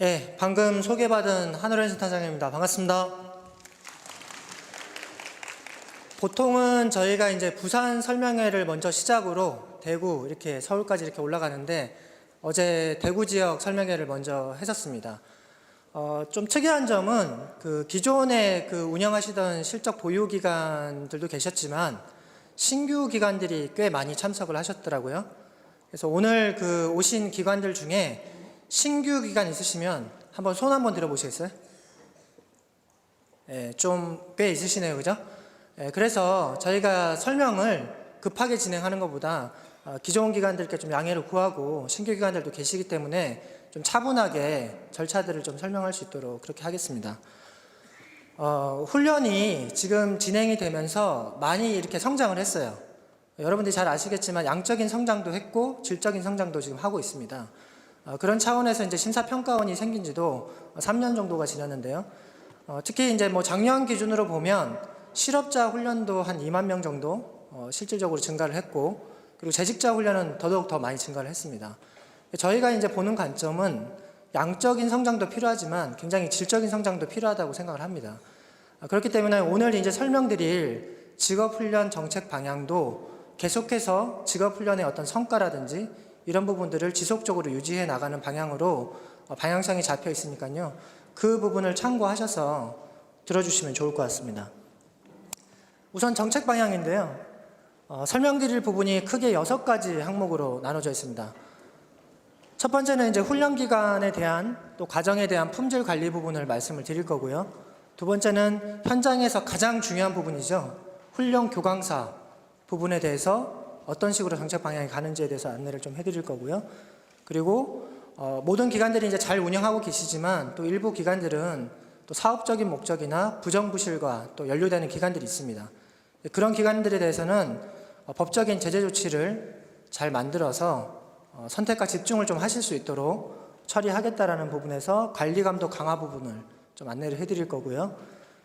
예, 방금 소개받은 한우련 센터장입니다. 반갑습니다. 보통은 저희가 이제 부산 설명회를 먼저 시작으로 대구, 이렇게 서울까지 이렇게 올라가는데 어제 대구 지역 설명회를 먼저 했었습니다. 좀 특이한 점은 기존에 운영하시던 실적 보유 기관들도 계셨지만 신규 기관들이 꽤 많이 참석을 하셨더라고요. 그래서 오늘 오신 기관들 중에 신규 기관 있으시면 한번 손 한번 들어보시겠어요? 예, 좀 꽤 있으시네요, 그죠? 예, 그래서 저희가 설명을 급하게 진행하는 것보다 기존 기관들께 좀 양해를 구하고 신규 기관들도 계시기 때문에 좀 차분하게 절차들을 좀 설명할 수 있도록 그렇게 하겠습니다. 훈련이 지금 진행이 되면서 많이 이렇게 성장을 했어요. 여러분들이 잘 아시겠지만 양적인 성장도 했고 질적인 성장도 지금 하고 있습니다. 그런 차원에서 이제 심사평가원이 생긴 지도 3년 정도가 지났는데요. 특히 이제 작년 기준으로 보면 실업자 훈련도 한 2만 명 정도 실질적으로 증가를 했고, 그리고 재직자 훈련은 더더욱 더 많이 증가를 했습니다. 저희가 이제 보는 관점은 양적인 성장도 필요하지만 굉장히 질적인 성장도 필요하다고 생각을 합니다. 그렇기 때문에 오늘 이제 설명드릴 직업훈련 정책 방향도 계속해서 직업훈련의 어떤 성과라든지 이런 부분들을 지속적으로 유지해 나가는 방향으로 방향성이 잡혀 있으니까요. 그 부분을 참고하셔서 들어주시면 좋을 것 같습니다. 우선 정책 방향인데요. 설명드릴 부분이 크게 6가지 항목으로 나눠져 있습니다. 첫 번째는 이제 훈련기간에 대한 또 과정에 대한 품질 관리 부분을 말씀을 드릴 거고요. 두 번째는 현장에서 가장 중요한 부분이죠. 훈련 교강사 부분에 대해서 어떤 식으로 정책 방향이 가는지에 대해서 안내를 좀 해드릴 거고요. 그리고 모든 기관들이 이제 잘 운영하고 계시지만 또 일부 기관들은 또 사업적인 목적이나 부정부실과 또 연루되는 기관들이 있습니다. 그런 기관들에 대해서는 법적인 제재 조치를 잘 만들어서 선택과 집중을 좀 하실 수 있도록 처리하겠다라는 부분에서 관리감독 강화 부분을 좀 안내를 해드릴 거고요.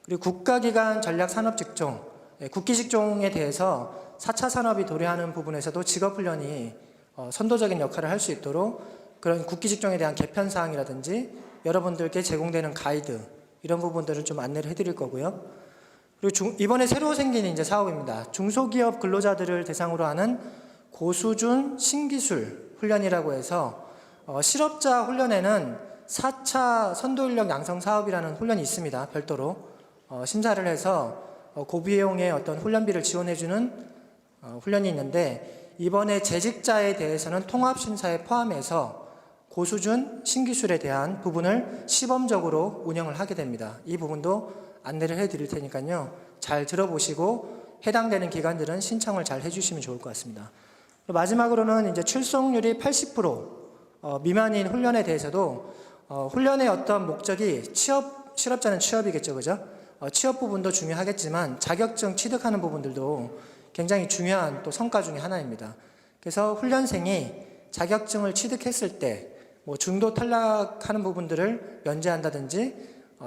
그리고 국가기관 전략산업직종, 국기직종에 대해서 4차 산업이 도래하는 부분에서도 직업훈련이 선도적인 역할을 할 수 있도록 그런 국기직종에 대한 개편사항이라든지 여러분들께 제공되는 가이드, 이런 부분들을 좀 안내를 해드릴 거고요. 그리고 이번에 새로 생긴 이제 사업입니다. 중소기업 근로자들을 대상으로 하는 고수준 신기술 훈련이라고 해서 실업자 훈련에는 4차 선도인력 양성 사업이라는 훈련이 있습니다. 별도로 심사를 해서 고비용의 어떤 훈련비를 지원해주는 훈련이 있는데, 이번에 재직자에 대해서는 통합심사에 포함해서 고수준 신기술에 대한 부분을 시범적으로 운영을 하게 됩니다. 이 부분도 안내를 해드릴 테니까요. 잘 들어보시고 해당되는 기관들은 신청을 잘 해주시면 좋을 것 같습니다. 마지막으로는 이제 출석률이 80% 미만인 훈련에 대해서도 훈련의 어떤 목적이 실업자는 취업이겠죠, 그죠? 취업 부분도 중요하겠지만 자격증 취득하는 부분들도 굉장히 중요한 또 성과 중에 하나입니다. 그래서 훈련생이 자격증을 취득했을 때 중도 탈락하는 부분들을 면제한다든지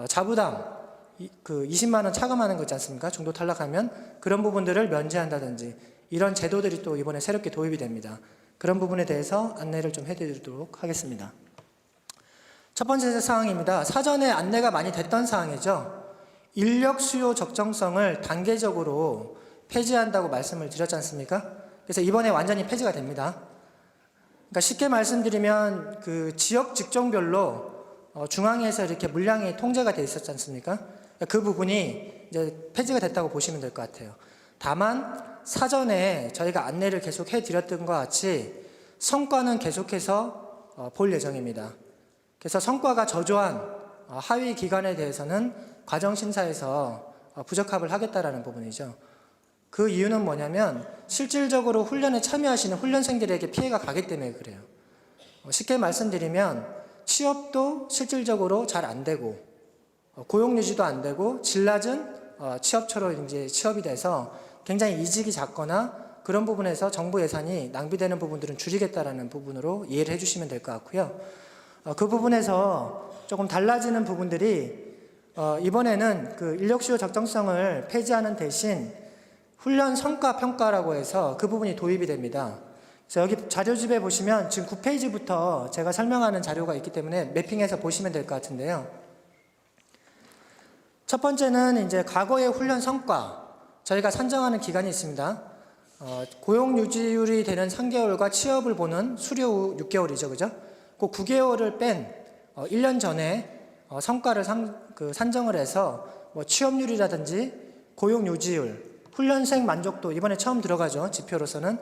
자부담 20만 원 차감하는 거 있지 않습니까? 중도 탈락하면 그런 부분들을 면제한다든지 이런 제도들이 또 이번에 새롭게 도입이 됩니다. 그런 부분에 대해서 안내를 좀 해드리도록 하겠습니다. 첫 번째 사항입니다. 사전에 안내가 많이 됐던 사항이죠. 인력 수요 적정성을 단계적으로 폐지한다고 말씀을 드렸지 않습니까? 그래서 이번에 완전히 폐지가 됩니다. 그러니까 쉽게 말씀드리면 지역 직종별로 중앙에서 이렇게 물량이 통제가 돼 있었지 않습니까? 그 부분이 이제 폐지가 됐다고 보시면 될 것 같아요. 다만 사전에 저희가 안내를 계속 해드렸던 것 같이 성과는 계속해서 볼 예정입니다. 그래서 성과가 저조한 하위 기관에 대해서는 과정심사에서 부적합을 하겠다라는 부분이죠. 그 이유는 뭐냐면 실질적으로 훈련에 참여하시는 훈련생들에게 피해가 가기 때문에 그래요. 쉽게 말씀드리면 취업도 실질적으로 잘 안 되고 고용 유지도 안 되고 질 낮은 취업처로 이제 취업이 돼서 굉장히 이직이 작거나 그런 부분에서 정부 예산이 낭비되는 부분들은 줄이겠다라는 부분으로 이해를 해주시면 될 것 같고요. 그 부분에서 조금 달라지는 부분들이 이번에는 인력 수요 적정성을 폐지하는 대신 훈련 성과 평가라고 해서 그 부분이 도입이 됩니다. 그래서 여기 자료집에 보시면 지금 9페이지부터 제가 설명하는 자료가 있기 때문에 매핑해서 보시면 될 것 같은데요. 첫 번째는 이제 과거의 훈련 성과, 저희가 산정하는 기간이 있습니다. 고용 유지율이 되는 3개월과 취업을 보는 수료 후 6개월이죠, 그죠? 그 9개월을 뺀 1년 전에 성과를 산정을 해서 뭐 취업률이라든지 고용 유지율, 훈련생 만족도 이번에 처음 들어가죠, 지표로서는.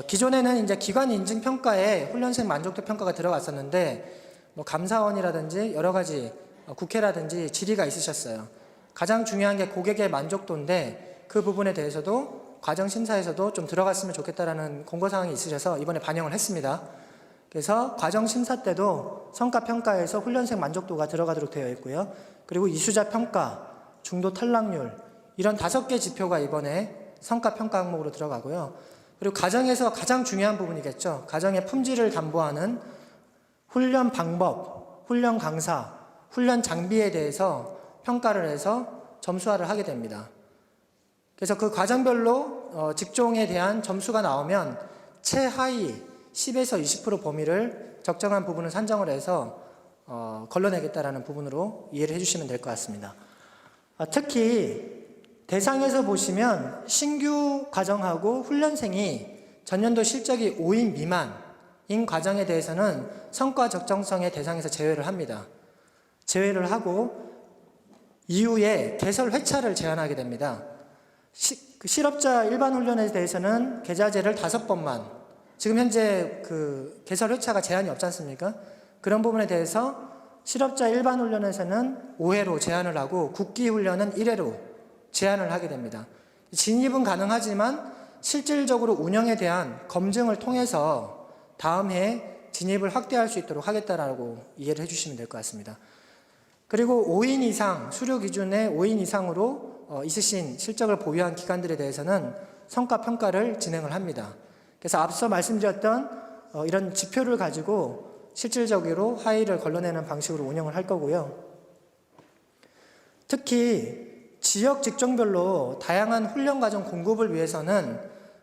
기존에는 이제 기관 인증 평가에 훈련생 만족도 평가가 들어갔었는데 뭐 감사원이라든지 여러 가지 국회라든지 질의가 있으셨어요. 가장 중요한 게 고객의 만족도인데 그 부분에 대해서도 과정 심사에서도 좀 들어갔으면 좋겠다라는 공고사항이 있으셔서 이번에 반영을 했습니다. 그래서 과정 심사 때도 성과 평가에서 훈련생 만족도가 들어가도록 되어 있고요. 그리고 이수자 평가, 중도 탈락률 이런 5개 지표가 이번에 성과 평가 항목으로 들어가고요. 그리고 가정에서 가장 중요한 부분이겠죠. 가정의 품질을 담보하는 훈련 방법, 훈련 강사, 훈련 장비에 대해서 평가를 해서 점수화를 하게 됩니다. 그래서 그 과정별로 직종에 대한 점수가 나오면 최하위 10에서 20% 범위를 적정한 부분을 산정을 해서 걸러내겠다라는 부분으로 이해를 해주시면 될 것 같습니다. 특히 대상에서 보시면 신규 과정하고 훈련생이 전년도 실적이 5인 미만인 과정에 대해서는 성과 적정성의 대상에서 제외를 합니다. 제외를 하고 이후에 개설 회차를 제한하게 됩니다. 실업자 일반 훈련에 대해서는 계좌제를 5번만, 지금 현재 그 개설 회차가 제한이 없지 않습니까? 그런 부분에 대해서 실업자 일반 훈련에서는 5회로 제한을 하고 국기 훈련은 1회로 제한을 하게 됩니다. 진입은 가능하지만 실질적으로 운영에 대한 검증을 통해서 다음 해에 진입을 확대할 수 있도록 하겠다라고 이해를 해주시면 될 것 같습니다. 그리고 5인 이상, 수료 기준의 5인 이상으로 있으신 실적을 보유한 기관들에 대해서는 성과 평가를 진행을 합니다. 그래서 앞서 말씀드렸던 이런 지표를 가지고 실질적으로 하위를 걸러내는 방식으로 운영을 할 거고요. 특히 지역 직종별로 다양한 훈련 과정 공급을 위해서는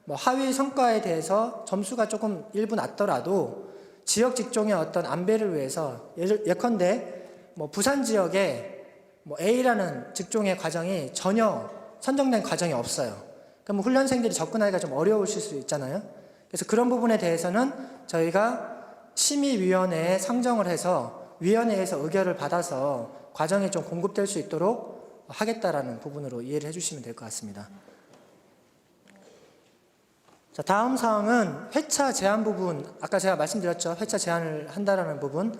뭐 하위 성과에 대해서 점수가 조금 일부 낮더라도 지역 직종의 어떤 안배를 위해서 예컨대 뭐 부산 지역에 뭐 A라는 직종의 과정이 전혀 선정된 과정이 없어요. 그럼 훈련생들이 접근하기가 좀 어려우실 수 있잖아요. 그래서 그런 부분에 대해서는 저희가 심의위원회에 상정을 해서 위원회에서 의결을 받아서 과정이 좀 공급될 수 있도록 하겠다라는 부분으로 이해를 해주시면 될 것 같습니다. 자, 다음 사항은 회차 제한 부분. 아까 제가 말씀드렸죠. 회차 제한을 한다라는 부분.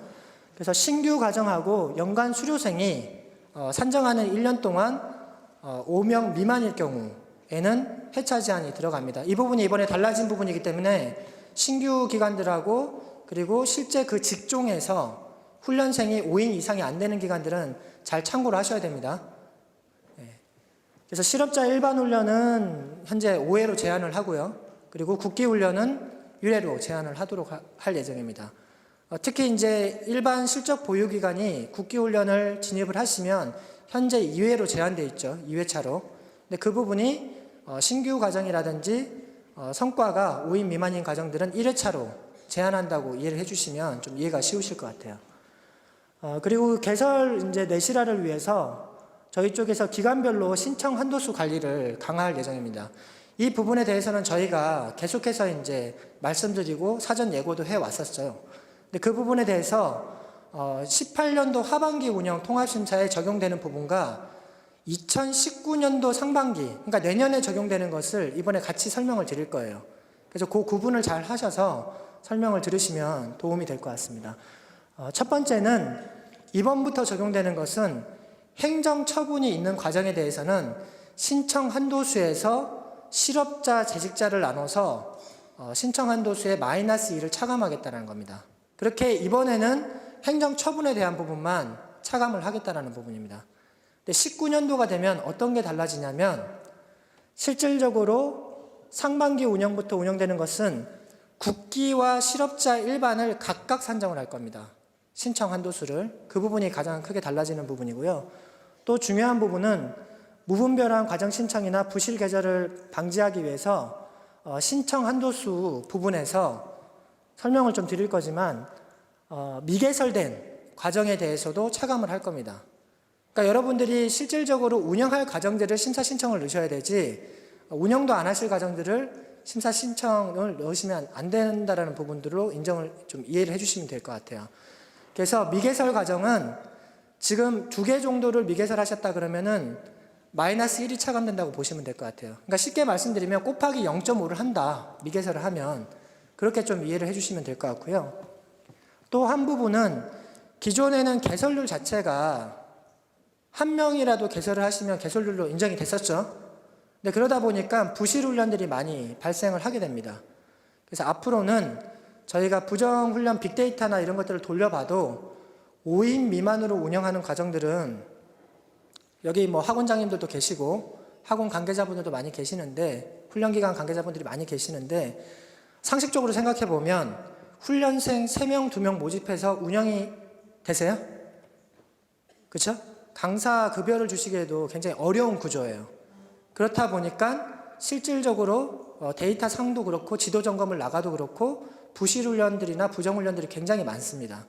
그래서 신규 과정하고 연간 수료생이 산정하는 1년 동안 5명 미만일 경우에는 회차 제한이 들어갑니다. 이 부분이 이번에 달라진 부분이기 때문에 신규 기관들하고 그리고 실제 그 직종에서 훈련생이 5인 이상이 안 되는 기관들은 잘 참고를 하셔야 됩니다. 그래서 실업자 일반 훈련은 현재 5회로 제한을 하고요. 그리고 국기 훈련은 1회로 제한을 하도록 할 예정입니다. 특히 이제 일반 실적 보유기관이 국기 훈련을 진입을 하시면 현재 2회로 제한되어 있죠. 2회차로. 근데 그 부분이 신규 과정이라든지 성과가 5인 미만인 과정들은 1회차로 제한한다고 이해를 해주시면 좀 이해가 쉬우실 것 같아요. 그리고 개설 이제 내실화를 위해서 저희 쪽에서 기관별로 신청 한도수 관리를 강화할 예정입니다. 이 부분에 대해서는 저희가 계속해서 이제 말씀드리고 사전 예고도 해 왔었어요. 근데 그 부분에 대해서 18년도 하반기 운영 통합심사에 적용되는 부분과 2019년도 상반기, 그러니까 내년에 적용되는 것을 이번에 같이 설명을 드릴 거예요. 그래서 그 구분을 잘 하셔서 설명을 들으시면 도움이 될 것 같습니다. 첫 번째는 이번부터 적용되는 것은 행정 처분이 있는 과정에 대해서는 신청 한도수에서 실업자, 재직자를 나눠서 신청 한도수의 마이너스 2를 차감하겠다는 겁니다. 그렇게 이번에는 행정 처분에 대한 부분만 차감을 하겠다는 부분입니다. 근데 19년도가 되면 어떤 게 달라지냐면 실질적으로 상반기 운영부터 운영되는 것은 국기와 실업자 일반을 각각 산정을 할 겁니다. 신청 한도수를. 그 부분이 가장 크게 달라지는 부분이고요. 또 중요한 부분은 무분별한 과정 신청이나 부실 계절을 방지하기 위해서 신청 한도수 부분에서 설명을 좀 드릴 거지만 미개설된 과정에 대해서도 차감을 할 겁니다. 그러니까 여러분들이 실질적으로 운영할 과정들을 심사 신청을 넣으셔야 되지 운영도 안 하실 과정들을 심사 신청을 넣으시면 안 된다라는 부분들로 인정을 좀 이해를 해주시면 될 것 같아요. 그래서 미개설 과정은 지금 2개 정도를 미개설하셨다 그러면은 마이너스 1이 차감된다고 보시면 될 것 같아요. 그러니까 쉽게 말씀드리면 곱하기 0.5를 한다. 미개설을 하면 그렇게 좀 이해를 해주시면 될 것 같고요. 또 한 부분은 기존에는 개설률 자체가 한 명이라도 개설을 하시면 개설률로 인정이 됐었죠. 근데 그러다 보니까 부실 훈련들이 많이 발생을 하게 됩니다. 그래서 앞으로는 저희가 부정 훈련 빅데이터나 이런 것들을 돌려봐도 5인 미만으로 운영하는 과정들은 여기 뭐 학원장님들도 계시고 학원 관계자분들도 많이 계시는데 훈련기관 관계자분들이 많이 계시는데 상식적으로 생각해 보면 훈련생 3명, 2명 모집해서 운영이 되세요? 그렇죠? 강사 급여를 주시기에도 굉장히 어려운 구조예요. 그렇다 보니까 실질적으로 데이터 상도 그렇고 지도 점검을 나가도 그렇고 부실 훈련들이나 부정 훈련들이 굉장히 많습니다.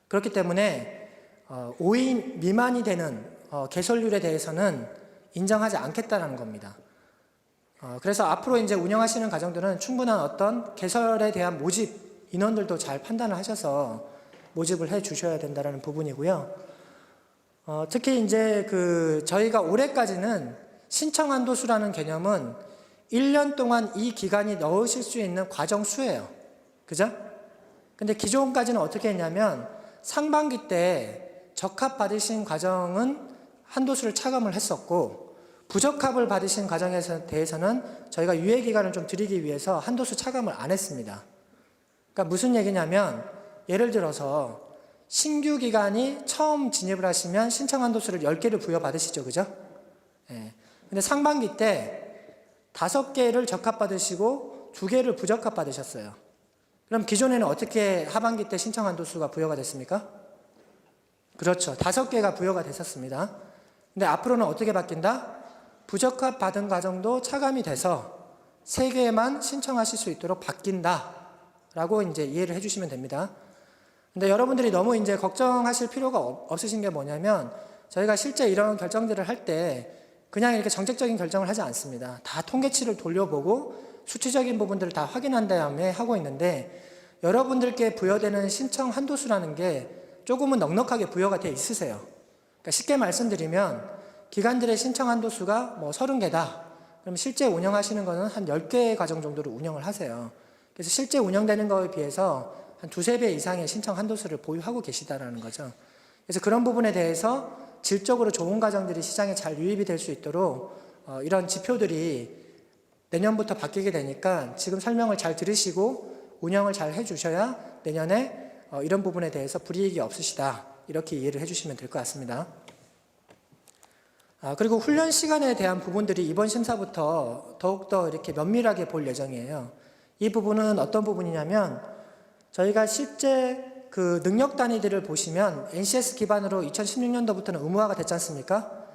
그렇기 때문에 5인 미만이 되는 개설률에 대해서는 인정하지 않겠다는 겁니다. 그래서 앞으로 이제 운영하시는 가정들은 충분한 어떤 개설에 대한 모집 인원들도 잘 판단을 하셔서 모집을 해 주셔야 된다는 부분이고요. 특히 이제 저희가 올해까지는 신청 한도수라는 개념은 1년 동안 이 기간이 넣으실 수 있는 과정 수예요. 그죠? 근데 기존까지는 어떻게 했냐면 상반기 때 적합 받으신 과정은 한도수를 차감을 했었고 부적합을 받으신 과정에 대해서는 저희가 유예 기간을 좀 드리기 위해서 한도수 차감을 안 했습니다. 그러니까 무슨 얘기냐면 예를 들어서 신규 기간이 처음 진입을 하시면 신청 한도수를 10개를 부여받으시죠. 그죠? 예. 근데 상반기 때 5개를 적합 받으시고 2개를 부적합 받으셨어요. 그럼 기존에는 어떻게 하반기 때 신청 한도수가 부여가 됐습니까? 그렇죠. 5개가 부여가 됐었습니다. 근데 앞으로는 어떻게 바뀐다? 부적합 받은 과정도 차감이 돼서 3개만 신청하실 수 있도록 바뀐다. 라고 이제 이해를 해주시면 됩니다. 근데 여러분들이 너무 이제 걱정하실 필요가 없으신 게 뭐냐면 저희가 실제 이런 결정들을 할 때 그냥 이렇게 정책적인 결정을 하지 않습니다. 다 통계치를 돌려보고 수치적인 부분들을 다 확인한 다음에 하고 있는데 여러분들께 부여되는 신청 한도수라는 게 조금은 넉넉하게 부여가 되어 있으세요. 그러니까 쉽게 말씀드리면 기관들의 신청 한도수가 뭐 30개다. 그럼 실제 운영하시는 거는 한 10개 과정 정도로 운영을 하세요. 그래서 실제 운영되는 거에 비해서 한 2~3배 이상의 신청 한도수를 보유하고 계시다라는 거죠. 그래서 그런 부분에 대해서 질적으로 좋은 과정들이 시장에 잘 유입이 될 수 있도록 이런 지표들이 내년부터 바뀌게 되니까 지금 설명을 잘 들으시고 운영을 잘 해주셔야 내년에 이런 부분에 대해서 불이익이 없으시다. 이렇게 이해를 해주시면 될 것 같습니다. 그리고 훈련 시간에 대한 부분들이 이번 심사부터 더욱더 이렇게 면밀하게 볼 예정이에요. 이 부분은 어떤 부분이냐면 저희가 실제 능력 단위들을 보시면 NCS 기반으로 2016년도부터는 의무화가 됐지 않습니까?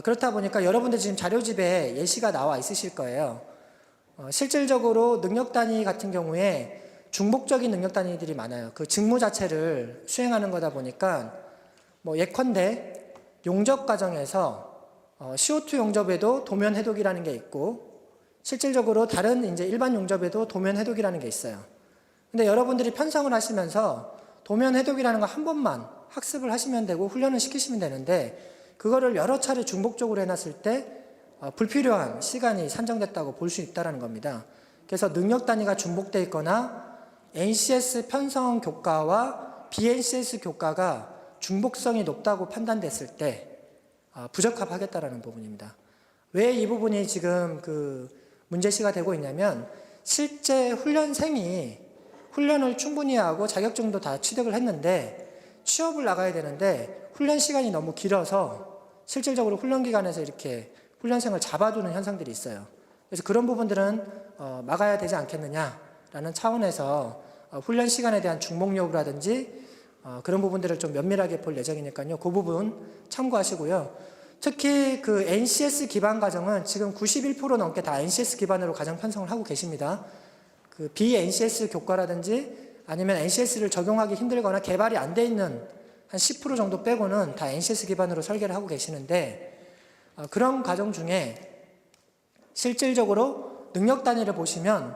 그렇다 보니까 여러분들 지금 자료집에 예시가 나와 있으실 거예요. 실질적으로 능력 단위 같은 경우에 중복적인 능력 단위들이 많아요. 그 직무 자체를 수행하는 거다 보니까 뭐 예컨대 용접 과정에서 CO2 용접에도 도면 해독이라는 게 있고 실질적으로 다른 이제 일반 용접에도 도면 해독이라는 게 있어요. 근데 여러분들이 편성을 하시면서 도면 해독이라는 거 한 번만 학습을 하시면 되고 훈련을 시키시면 되는데 그거를 여러 차례 중복적으로 해놨을 때 불필요한 시간이 산정됐다고 볼 수 있다는 겁니다. 그래서 능력 단위가 중복되어 있거나 NCS 편성 교과와 BNCS 교과가 중복성이 높다고 판단됐을 때 부적합하겠다라는 부분입니다. 왜 이 부분이 지금 문제시가 되고 있냐면 실제 훈련생이 훈련을 충분히 하고 자격증도 다 취득을 했는데 취업을 나가야 되는데 훈련 시간이 너무 길어서 실질적으로 훈련기관에서 이렇게 훈련생을 잡아두는 현상들이 있어요. 그래서 그런 부분들은 막아야 되지 않겠느냐라는 차원에서 훈련 시간에 대한 중복 요구라든지 그런 부분들을 좀 면밀하게 볼 예정이니까요. 그 부분 참고하시고요. 특히 그 NCS 기반 가정은 지금 91% 넘게 다 NCS 기반으로 가정 편성을 하고 계십니다. 그 B-NCS 교과라든지 아니면 NCS를 적용하기 힘들거나 개발이 안 돼 있는 한 10% 정도 빼고는 다 NCS 기반으로 설계를 하고 계시는데, 그런 가정 중에 실질적으로 능력 단위를 보시면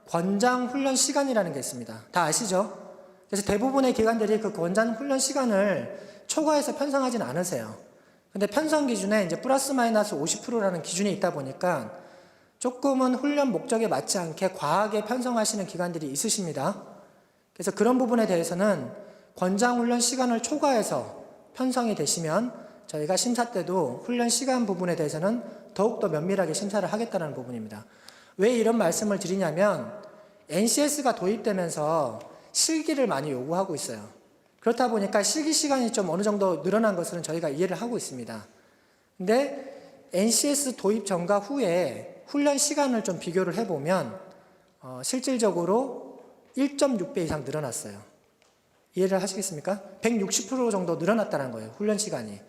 권장 훈련 시간이라는 게 있습니다. 다 아시죠? 그래서 대부분의 기관들이 그 권장 훈련 시간을 초과해서 편성하지는 않으세요. 근데 편성 기준에 이제 플러스 마이너스 50%라는 기준이 있다 보니까 조금은 훈련 목적에 맞지 않게 과하게 편성하시는 기관들이 있으십니다. 그래서 그런 부분에 대해서는 권장 훈련 시간을 초과해서 편성이 되시면 저희가 심사 때도 훈련 시간 부분에 대해서는 더욱더 면밀하게 심사를 하겠다는 부분입니다. 왜 이런 말씀을 드리냐면 NCS가 도입되면서 실기를 많이 요구하고 있어요. 그렇다 보니까 실기 시간이 좀 어느 정도 늘어난 것은 저희가 이해를 하고 있습니다. 근데 NCS 도입 전과 후에 훈련 시간을 좀 비교를 해보면 실질적으로 1.6배 이상 늘어났어요. 이해를 하시겠습니까? 160% 정도 늘어났다는 거예요. 훈련 시간이.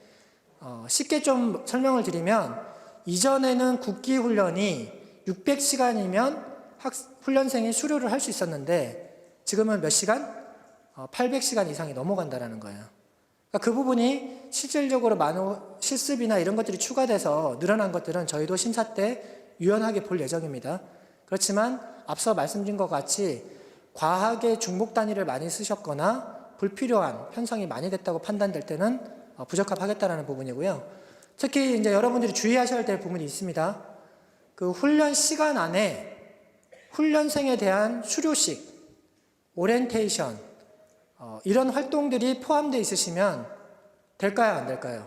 쉽게 좀 설명을 드리면 이전에는 국기 훈련이 600시간이면 훈련생이 수료를 할 수 있었는데 지금은 몇 시간? 800시간 이상이 넘어간다는 거예요. 그러니까 그 부분이 실질적으로 많은 실습이나 이런 것들이 추가돼서 늘어난 것들은 저희도 심사 때 유연하게 볼 예정입니다. 그렇지만 앞서 말씀드린 것 같이 과하게 중복 단위를 많이 쓰셨거나 불필요한 편성이 많이 됐다고 판단될 때는 부적합하겠다는 부분이고요. 특히 이제 여러분들이 주의하셔야 될 부분이 있습니다. 그 훈련 시간 안에 훈련생에 대한 수료식, 오리엔테이션, 이런 활동들이 포함되어 있으시면 될까요? 안 될까요?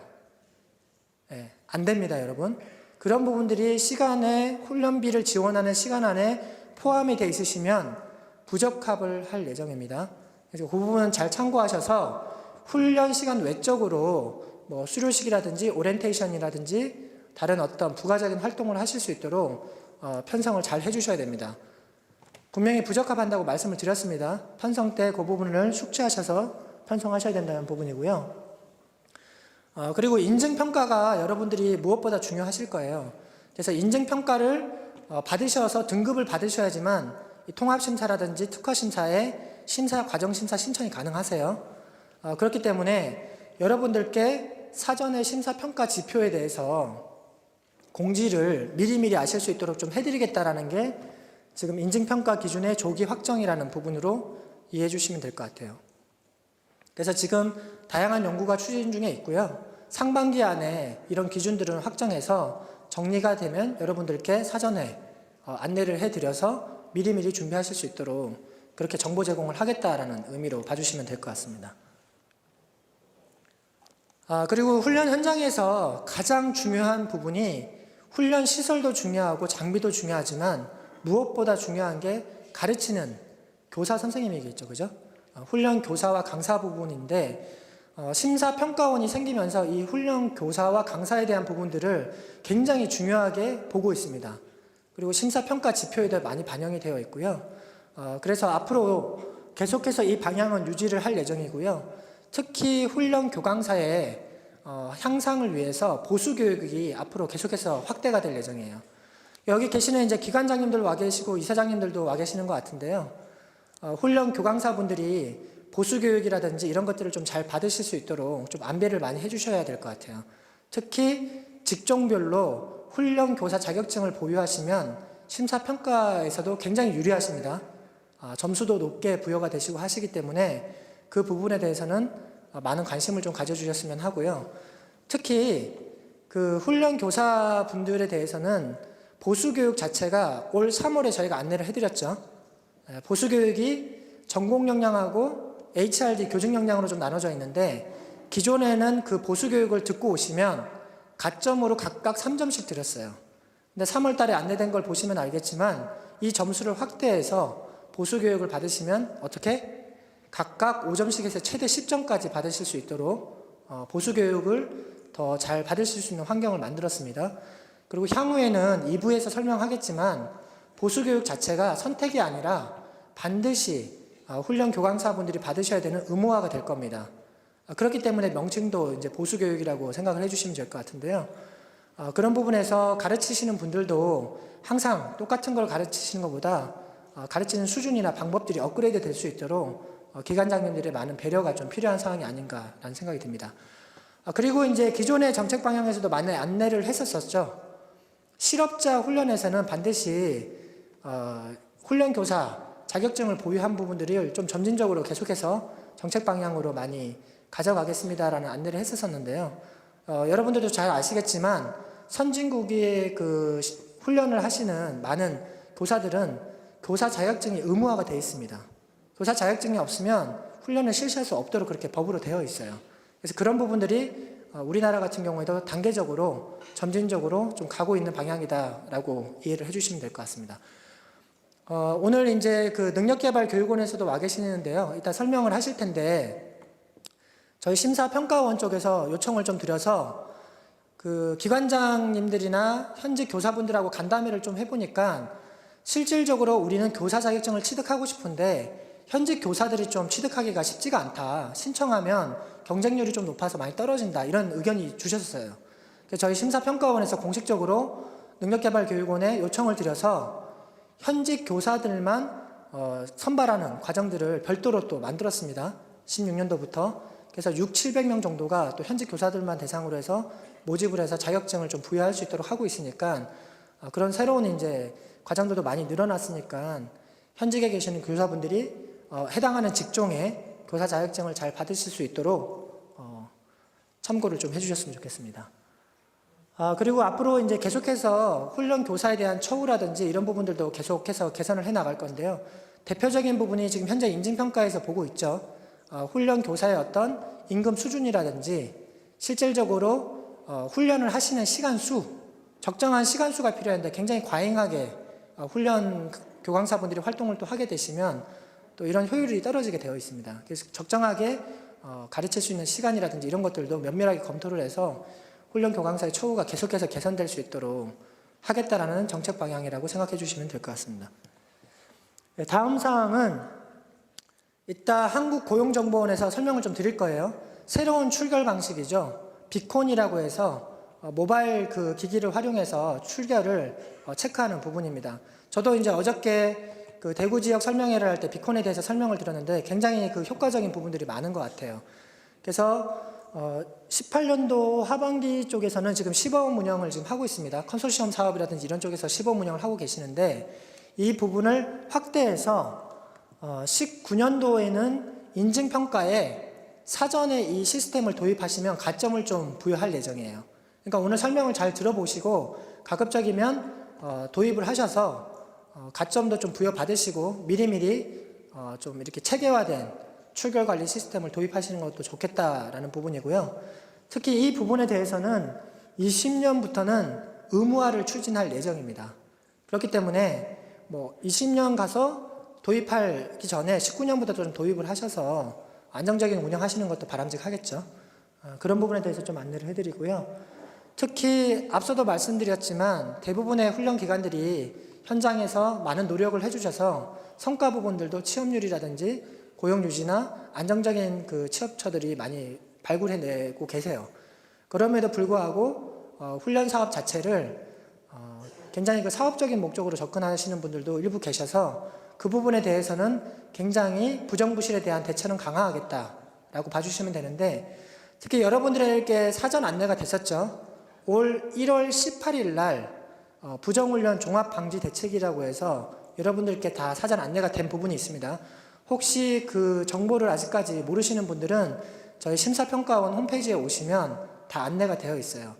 네, 안 됩니다, 여러분. 그런 부분들이 시간에 훈련비를 지원하는 시간 안에 포함이 되어 있으시면 부적합을 할 예정입니다. 그래서 그 부분은 잘 참고하셔서 훈련 시간 외적으로 뭐 수료식이라든지 오리엔테이션이라든지 다른 어떤 부가적인 활동을 하실 수 있도록 편성을 잘 해주셔야 됩니다. 분명히 부적합한다고 말씀을 드렸습니다. 편성 때 그 부분을 숙지하셔서 편성하셔야 된다는 부분이고요. 그리고 인증평가가 여러분들이 무엇보다 중요하실 거예요. 그래서 인증평가를 받으셔서 등급을 받으셔야지만 통합심사라든지 특화심사에 심사, 과정심사 신청이 가능하세요. 그렇기 때문에 여러분들께 사전에 심사평가 지표에 대해서 공지를 미리미리 아실 수 있도록 좀 해드리겠다라는 게 지금 인증평가 기준의 조기 확정이라는 부분으로 이해해 주시면 될 것 같아요. 그래서 지금 다양한 연구가 추진 중에 있고요. 상반기 안에 이런 기준들을 확정해서 정리가 되면 여러분들께 사전에 안내를 해드려서 미리미리 준비하실 수 있도록 그렇게 정보 제공을 하겠다라는 의미로 봐주시면 될 것 같습니다. 그리고 훈련 현장에서 가장 중요한 부분이 훈련 시설도 중요하고 장비도 중요하지만 무엇보다 중요한 게 가르치는 교사 선생님이겠죠, 그죠? 훈련 교사와 강사 부분인데 심사평가원이 생기면서 이 훈련 교사와 강사에 대한 부분들을 굉장히 중요하게 보고 있습니다. 그리고 심사평가 지표에도 많이 반영이 되어 있고요. 그래서 앞으로 계속해서 이 방향은 유지를 할 예정이고요. 특히 훈련 교강사의 향상을 위해서 보수 교육이 앞으로 계속해서 확대가 될 예정이에요. 여기 계시는 이제 기관장님들 와 계시고 이사장님들도 와 계시는 것 같은데요. 훈련 교강사분들이 보수 교육이라든지 이런 것들을 좀 잘 받으실 수 있도록 좀 안배를 많이 해주셔야 될 것 같아요. 특히 직종별로 훈련 교사 자격증을 보유하시면 심사평가에서도 굉장히 유리하십니다. 점수도 높게 부여가 되시고 하시기 때문에 그 부분에 대해서는 많은 관심을 좀 가져주셨으면 하고요. 특히 그 훈련 교사분들에 대해서는 보수교육 자체가 올 3월에 저희가 안내를 해드렸죠. 보수교육이 전공 역량하고 HRD 교직 역량으로 좀 나눠져 있는데 기존에는 그 보수교육을 듣고 오시면 가점으로 각각 3점씩 드렸어요. 근데 3월 달에 안내된 걸 보시면 알겠지만 이 점수를 확대해서 보수교육을 받으시면 어떻게? 각각 5점씩 해서 최대 10점까지 받으실 수 있도록 보수교육을 더 잘 받으실 수 있는 환경을 만들었습니다. 그리고 향후에는 2부에서 설명하겠지만 보수교육 자체가 선택이 아니라 반드시 훈련 교강사분들이 받으셔야 되는 의무화가 될 겁니다. 그렇기 때문에 명칭도 이제 보수교육이라고 생각을 해주시면 될 것 같은데요. 그런 부분에서 가르치시는 분들도 항상 똑같은 걸 가르치시는 것보다 가르치는 수준이나 방법들이 업그레이드 될 수 있도록 기관장님들의 많은 배려가 좀 필요한 상황이 아닌가라는 생각이 듭니다. 그리고 이제 기존의 정책 방향에서도 많은 안내를 했었었죠. 실업자 훈련에서는 반드시 훈련교사 자격증을 보유한 부분들을 좀 점진적으로 계속해서 정책 방향으로 많이 가져가겠습니다라는 안내를 했었었는데요. 여러분들도 잘 아시겠지만 선진국의 그 훈련을 하시는 많은 교사들은 교사 자격증이 의무화가 되어 있습니다. 교사 자격증이 없으면 훈련을 실시할 수 없도록 그렇게 법으로 되어 있어요. 그래서 그런 부분들이 우리나라 같은 경우에도 단계적으로 점진적으로 좀 가고 있는 방향이다라고 이해를 해주시면 될 것 같습니다. 오늘 이제 그 능력개발교육원에서도 와 계시는데요. 이따 설명을 하실 텐데 저희 심사평가원 쪽에서 요청을 좀 드려서 그 기관장님들이나 현직 교사분들하고 간담회를 좀 해보니까 실질적으로 우리는 교사 자격증을 취득하고 싶은데 현직 교사들이 좀 취득하기가 쉽지가 않다. 신청하면 경쟁률이 좀 높아서 많이 떨어진다. 이런 의견이 주셨어요. 그래서 저희 심사평가원에서 공식적으로 능력개발교육원에 요청을 드려서 현직 교사들만 선발하는 과정들을 별도로 또 만들었습니다. 16년도부터. 그래서 700명 정도가 또 현직 교사들만 대상으로 해서 모집을 해서 자격증을 좀 부여할 수 있도록 하고 있으니까 그런 새로운 이제 과정들도 많이 늘어났으니까 현직에 계시는 교사분들이 해당하는 직종에 교사 자격증을 잘 받으실 수 있도록 참고를 좀 해주셨으면 좋겠습니다. 그리고 앞으로 이제 계속해서 훈련 교사에 대한 처우라든지 이런 부분들도 계속해서 개선을 해 나갈 건데요. 대표적인 부분이 지금 현재 인증평가에서 보고 있죠. 훈련 교사의 어떤 임금 수준이라든지 실질적으로 훈련을 하시는 시간수, 적정한 시간수가 필요한데 굉장히 과잉하게 훈련 교강사분들이 활동을 또 하게 되시면 또 이런 효율이 떨어지게 되어 있습니다. 그래서 적정하게 가르칠 수 있는 시간이라든지 이런 것들도 면밀하게 검토를 해서 훈련 교강사의 처우가 계속해서 개선될 수 있도록 하겠다라는 정책 방향이라고 생각해 주시면 될 것 같습니다. 다음 사항은 이따 한국고용정보원에서 설명을 좀 드릴 거예요. 새로운 출결 방식이죠. 비콘이라고 해서 모바일 그 기기를 활용해서 출결을 체크하는 부분입니다. 저도 이제 어저께 그 대구 지역 설명회를 할 때 비콘에 대해서 설명을 드렸는데 굉장히 그 효과적인 부분들이 많은 것 같아요. 그래서 18년도 하반기 쪽에서는 지금 시범 운영을 지금 하고 있습니다. 컨소시엄 사업이라든지 이런 쪽에서 시범 운영을 하고 계시는데 이 부분을 확대해서 19년도에는 인증평가에 사전에 이 시스템을 도입하시면 가점을 좀 부여할 예정이에요. 그러니까 오늘 설명을 잘 들어보시고 가급적이면 도입을 하셔서 가점도 좀 부여받으시고 미리미리 좀 이렇게 체계화된 출결관리 시스템을 도입하시는 것도 좋겠다라는 부분이고요. 특히 이 부분에 대해서는 20년부터는 의무화를 추진할 예정입니다. 그렇기 때문에 뭐 20년 가서 도입하기 전에 19년부터 좀 도입을 하셔서 안정적인 운영하시는 것도 바람직하겠죠. 그런 부분에 대해서 좀 안내를 해드리고요. 특히 앞서도 말씀드렸지만 대부분의 훈련 기관들이 현장에서 많은 노력을 해주셔서 성과 부분들도 취업률이라든지 고용 유지나 안정적인 그 취업처들이 많이 발굴해내고 계세요. 그럼에도 불구하고 훈련 사업 자체를 굉장히 그 사업적인 목적으로 접근하시는 분들도 일부 계셔서 그 부분에 대해서는 굉장히 부정부실에 대한 대처는 강화하겠다라고 봐주시면 되는데 특히 여러분들에게 사전 안내가 됐었죠. 올 1월 18일 날 부정훈련 종합방지대책이라고 해서 여러분들께 다 사전 안내가 된 부분이 있습니다. 혹시 그 정보를 아직까지 모르시는 분들은 저희 심사평가원 홈페이지에 오시면 다 안내가 되어 있어요.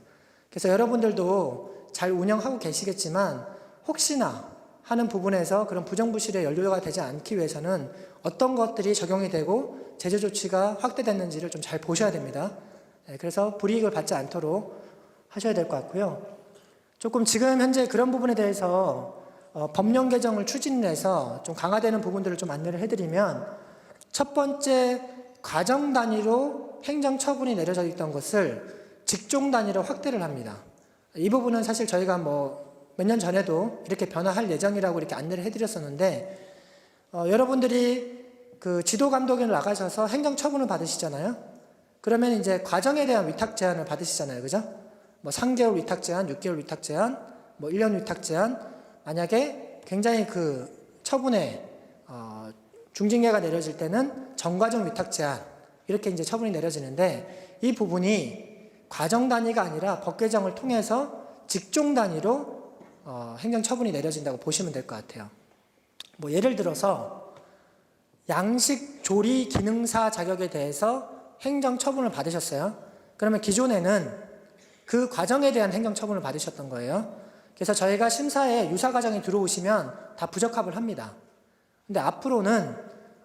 그래서 여러분들도 잘 운영하고 계시겠지만 혹시나 하는 부분에서 그런 부정부실에 연루가 되지 않기 위해서는 어떤 것들이 적용이 되고 제재 조치가 확대됐는지를 좀 잘 보셔야 됩니다. 그래서 불이익을 받지 않도록 하셔야 될 것 같고요. 조금 지금 현재 그런 부분에 대해서 법령 개정을 추진해서 좀 강화되는 부분들을 좀 안내를 해드리면 첫 번째 과정 단위로 행정 처분이 내려져 있던 것을 직종 단위로 확대를 합니다. 이 부분은 사실 저희가 뭐 몇 년 전에도 이렇게 변화할 예정이라고 이렇게 안내를 해드렸었는데 여러분들이 그 지도 감독에 나가셔서 행정 처분을 받으시잖아요. 그러면 이제 과정에 대한 위탁 제한을 받으시잖아요. 그죠? 뭐 3개월 위탁 제한, 6개월 위탁 제한, 뭐 1년 위탁 제한, 만약에 굉장히 그 처분에 중징계가 내려질 때는 전과정 위탁 제한, 이렇게 이제 처분이 내려지는데, 이 부분이 과정 단위가 아니라 법 개정을 통해서 직종 단위로 행정 처분이 내려진다고 보시면 될 것 같아요. 뭐 예를 들어서 양식 조리 기능사 자격에 대해서 행정 처분을 받으셨어요. 그러면 기존에는 그 과정에 대한 행정 처분을 받으셨던 거예요. 그래서 저희가 심사에 유사 과정이 들어오시면 다 부적합을 합니다. 근데 앞으로는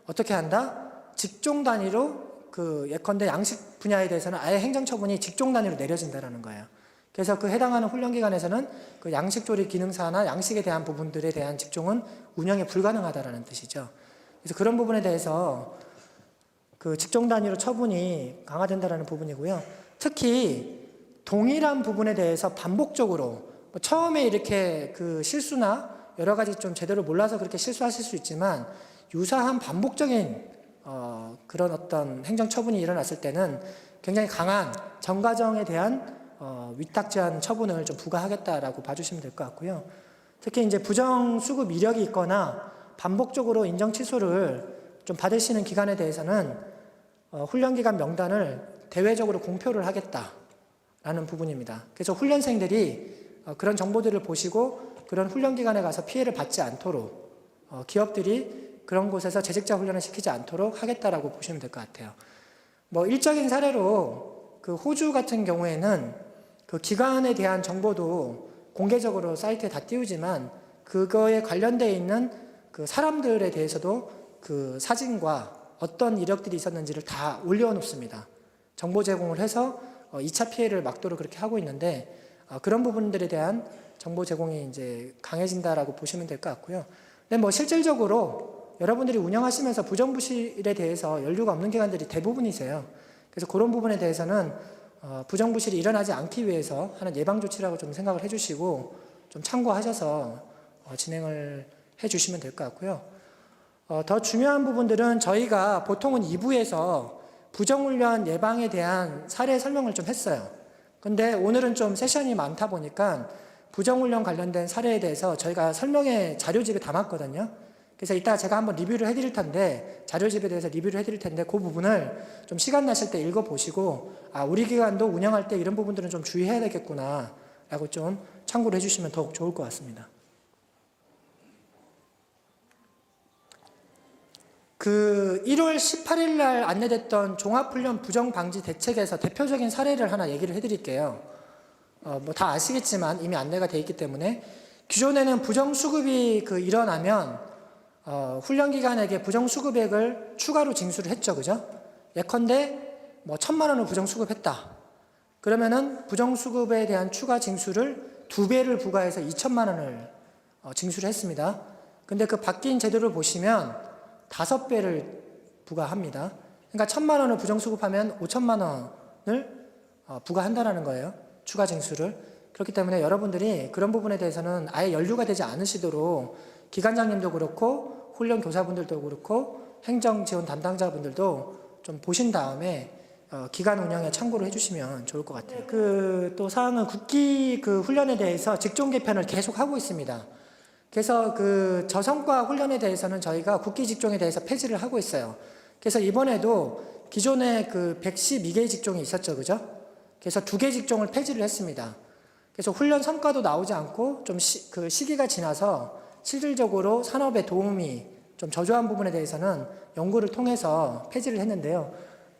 어떻게 한다? 직종 단위로 그 예컨대 양식 분야에 대해서는 아예 행정처분이 직종 단위로 내려진다는 거예요. 그래서 그 해당하는 훈련기관에서는 그 양식조리 기능사나 양식에 대한 부분들에 대한 직종은 운영이 불가능하다는 뜻이죠. 그래서 그런 부분에 대해서 그 직종 단위로 처분이 강화된다는 부분이고요. 특히 동일한 부분에 대해서 반복적으로 처음에 이렇게 그 실수나 여러 가지 좀 제대로 몰라서 그렇게 실수하실 수 있지만 유사한 반복적인 그런 어떤 행정처분이 일어났을 때는 굉장히 강한 전과정에 대한 위탁 제한 처분을 좀 부과하겠다라고 봐주시면 될 것 같고요. 특히 이제 부정 수급 이력이 있거나 반복적으로 인정 취소를 좀 받으시는 기관에 대해서는 훈련기간 명단을 대외적으로 공표를 하겠다라는 부분입니다. 그래서 훈련생들이 그런 정보들을 보시고 그런 훈련기관에 가서 피해를 받지 않도록 기업들이 그런 곳에서 재직자 훈련을 시키지 않도록 하겠다라고 보시면 될 것 같아요. 뭐 일적인 사례로 그 호주 같은 경우에는 그 기관에 대한 정보도 공개적으로 사이트에 다 띄우지만 그거에 관련되어 있는 그 사람들에 대해서도 그 사진과 어떤 이력들이 있었는지를 다 올려놓습니다. 정보 제공을 해서 2차 피해를 막도록 그렇게 하고 있는데 그런 부분들에 대한 정보 제공이 이제 강해진다라고 보시면 될 것 같고요. 근데 뭐 실질적으로 여러분들이 운영하시면서 부정부실에 대해서 연루가 없는 기관들이 대부분이세요. 그래서 그런 부분에 대해서는 부정부실이 일어나지 않기 위해서 하는 예방조치라고 좀 생각을 해주시고 좀 참고하셔서 진행을 해주시면 될 것 같고요. 더 중요한 부분들은 저희가 보통은 2부에서 부정훈련 예방에 대한 사례 설명을 좀 했어요. 근데 오늘은 좀 세션이 많다 보니까 부정훈련 관련된 사례에 대해서 저희가 설명의 자료집에 담았거든요. 그래서 이따가 제가 한번 리뷰를 해드릴 텐데, 자료집에 대해서 리뷰를 해드릴 텐데, 그 부분을 좀 시간 나실 때 읽어보시고, 우리 기관도 운영할 때 이런 부분들은 좀 주의해야 되겠구나, 라고 좀 참고를 해주시면 더욱 좋을 것 같습니다. 그 1월 18일 날 안내됐던 종합훈련 부정방지 대책에서 대표적인 사례를 하나 얘기를 해드릴게요. 뭐 다 아시겠지만 이미 안내가 돼 있기 때문에 기존에는 부정수급이 일어나면 훈련기관에게 부정수급액을 추가로 징수를 했죠. 그죠? 예컨대 뭐 1,000만 원을 부정수급했다. 그러면은 부정수급에 대한 추가 징수를 2배를 부과해서 2,000만 원을 징수를 했습니다. 근데 그 바뀐 제도를 보시면 5배를 부과합니다. 그러니까 1,000만 원을 부정수급하면 5,000만 원을 부과한다는 거예요. 추가 징수를. 그렇기 때문에 여러분들이 그런 부분에 대해서는 아예 연루가 되지 않으시도록 기관장님도 그렇고 훈련 교사분들도 그렇고 행정지원 담당자분들도 좀 보신 다음에 기관 운영에 참고를 해주시면 좋을 것 같아요. 그 또 사항은 국기 그 훈련에 대해서 직종 개편을 계속 하고 있습니다. 그래서 그 저성과 훈련에 대해서는 저희가 국기 직종에 대해서 폐지를 하고 있어요. 그래서 이번에도 기존에 그 112개의 직종이 있었죠, 그죠? 그래서 2개 직종을 폐지를 했습니다. 그래서 훈련 성과도 나오지 않고 좀 그 시기가 지나서 실질적으로 산업에 도움이 좀 저조한 부분에 대해서는 연구를 통해서 폐지를 했는데요.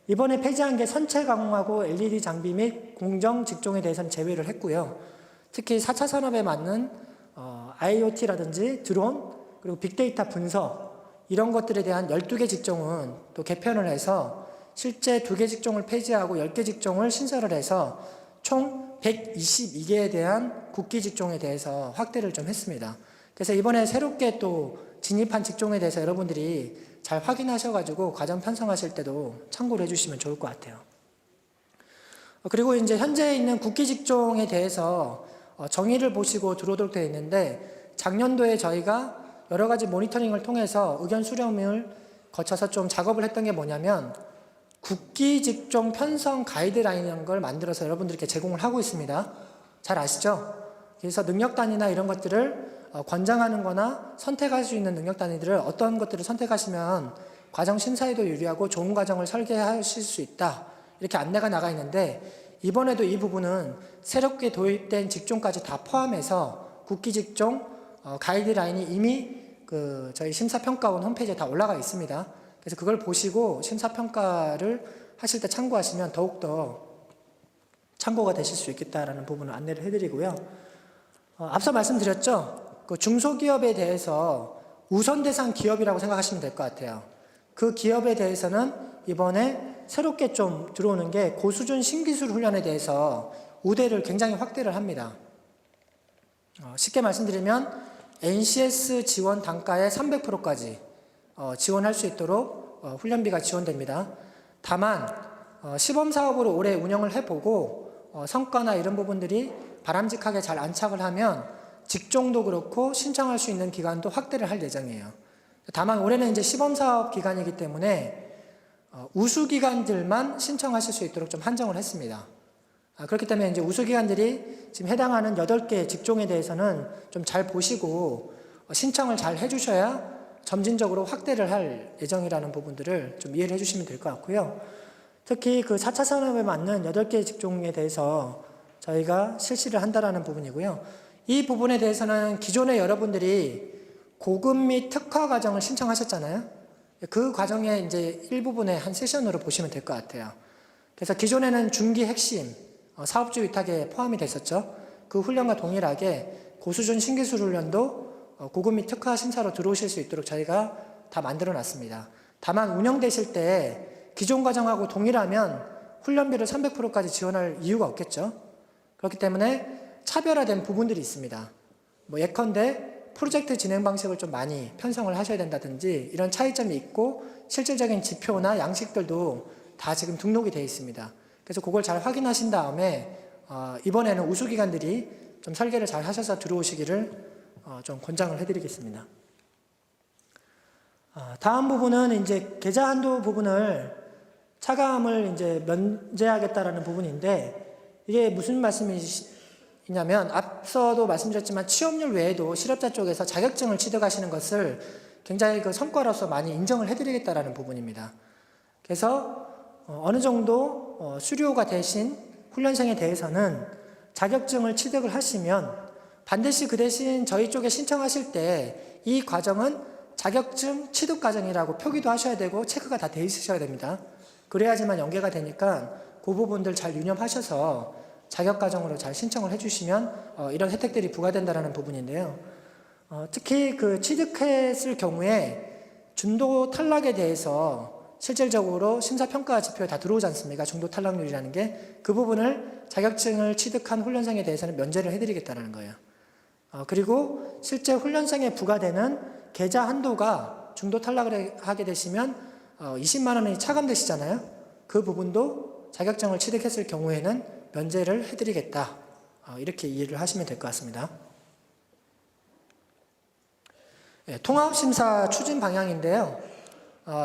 이번에 폐지한 게 선체 가공하고 LED 장비 및 공정 직종에 대해서는 제외를 했고요. 특히 4차 산업에 맞는 IoT라든지 드론, 그리고 빅데이터 분석 이런 것들에 대한 12개 직종은 또 개편을 해서 실제 2개 직종을 폐지하고 10개 직종을 신설을 해서 총 122개에 대한 국기 직종에 대해서 확대를 좀 했습니다. 그래서 이번에 새롭게 또 진입한 직종에 대해서 여러분들이 잘 확인하셔가지고 과정 편성하실 때도 참고를 해주시면 좋을 것 같아요. 그리고 이제 현재 있는 국기 직종에 대해서 정의를 보시고 들어오도록 되어 있는데 작년도에 저희가 여러 가지 모니터링을 통해서 의견 수렴을 거쳐서 좀 작업을 했던 게 뭐냐면 국기 직종 편성 가이드라인이라는 걸 만들어서 여러분들께 제공을 하고 있습니다. 잘 아시죠? 그래서 능력 단위나 이런 것들을 권장하는 거나 선택할 수 있는 능력 단위들을 어떤 것들을 선택하시면 과정 심사에도 유리하고 좋은 과정을 설계하실 수 있다. 이렇게 안내가 나가 있는데 이번에도 이 부분은 새롭게 도입된 직종까지 다 포함해서 국기 직종 가이드라인이 이미 저희 심사평가원 홈페이지에 다 올라가 있습니다. 그래서 그걸 보시고 심사평가를 하실 때 참고하시면 더욱더 참고가 되실 수 있겠다라는 부분을 안내를 해드리고요. 앞서 말씀드렸죠. 그 중소기업에 대해서 우선 대상 기업이라고 생각하시면 될 것 같아요. 그 기업에 대해서는 이번에 새롭게 좀 들어오는 게 고수준 신기술 훈련에 대해서 우대를 굉장히 확대를 합니다. 쉽게 말씀드리면 NCS 지원 단가의 300%까지 지원할 수 있도록 훈련비가 지원됩니다. 다만 시범 사업으로 올해 운영을 해보고 성과나 이런 부분들이 바람직하게 잘 안착을 하면 직종도 그렇고 신청할 수 있는 기간도 확대를 할 예정이에요. 다만 올해는 이제 시범 사업 기간이기 때문에 우수 기관들만 신청하실 수 있도록 좀 한정을 했습니다. 그렇기 때문에 이제 우수 기관들이 지금 해당하는 8개 직종에 대해서는 좀 잘 보시고 신청을 잘 해주셔야 점진적으로 확대를 할 예정이라는 부분들을 좀 이해를 해주시면 될 것 같고요. 특히 그 4차 산업에 맞는 8개 직종에 대해서 저희가 실시를 한다라는 부분이고요. 이 부분에 대해서는 기존에 여러분들이 고급 및 특화 과정을 신청하셨잖아요. 그 과정의 이제 일부분의 한 세션으로 보시면 될 것 같아요. 그래서 기존에는 중기 핵심, 사업주 위탁에 포함이 됐었죠. 그 훈련과 동일하게 고수준 신기술 훈련도 고급 및 특화 심사로 들어오실 수 있도록 저희가 다 만들어 놨습니다. 다만 운영되실 때 기존 과정하고 동일하면 훈련비를 300%까지 지원할 이유가 없겠죠. 그렇기 때문에 차별화된 부분들이 있습니다. 예컨대 프로젝트 진행 방식을 좀 많이 편성을 하셔야 된다든지 이런 차이점이 있고 실질적인 지표나 양식들도 다 지금 등록이 되어 있습니다. 그래서 그걸 잘 확인하신 다음에 이번에는 우수기관들이 좀 설계를 잘 하셔서 들어오시기를 좀 권장을 해드리겠습니다. 다음 부분은 이제 계좌 한도 부분을 차감을 이제 면제하겠다라는 부분인데 이게 무슨 말씀이냐면 앞서도 말씀드렸지만 취업률 외에도 실업자 쪽에서 자격증을 취득하시는 것을 굉장히 그 성과로서 많이 인정을 해드리겠다라는 부분입니다. 그래서 어느 정도 수료가 되신 훈련생에 대해서는 자격증을 취득을 하시면 반드시 그 대신 저희 쪽에 신청하실 때 이 과정은 자격증 취득 과정이라고 표기도 하셔야 되고 체크가 다 돼 있으셔야 됩니다. 그래야지만 연계가 되니까 그 부분들 잘 유념하셔서 자격 과정으로 잘 신청을 해주시면 이런 혜택들이 부과된다는 부분인데요. 특히 그 취득했을 경우에 중도 탈락에 대해서 실질적으로 심사평가 지표에 다 들어오지 않습니까? 중도 탈락률이라는 게 그 부분을 자격증을 취득한 훈련생에 대해서는 면제를 해드리겠다는 거예요. 그리고 실제 훈련생에 부과되는 계좌 한도가 중도 탈락을 하게 되시면 20만 원이 차감되시잖아요. 그 부분도 자격증을 취득했을 경우에는 면제를 해드리겠다. 이렇게 이해를 하시면 될 것 같습니다. 통합심사 추진 방향인데요.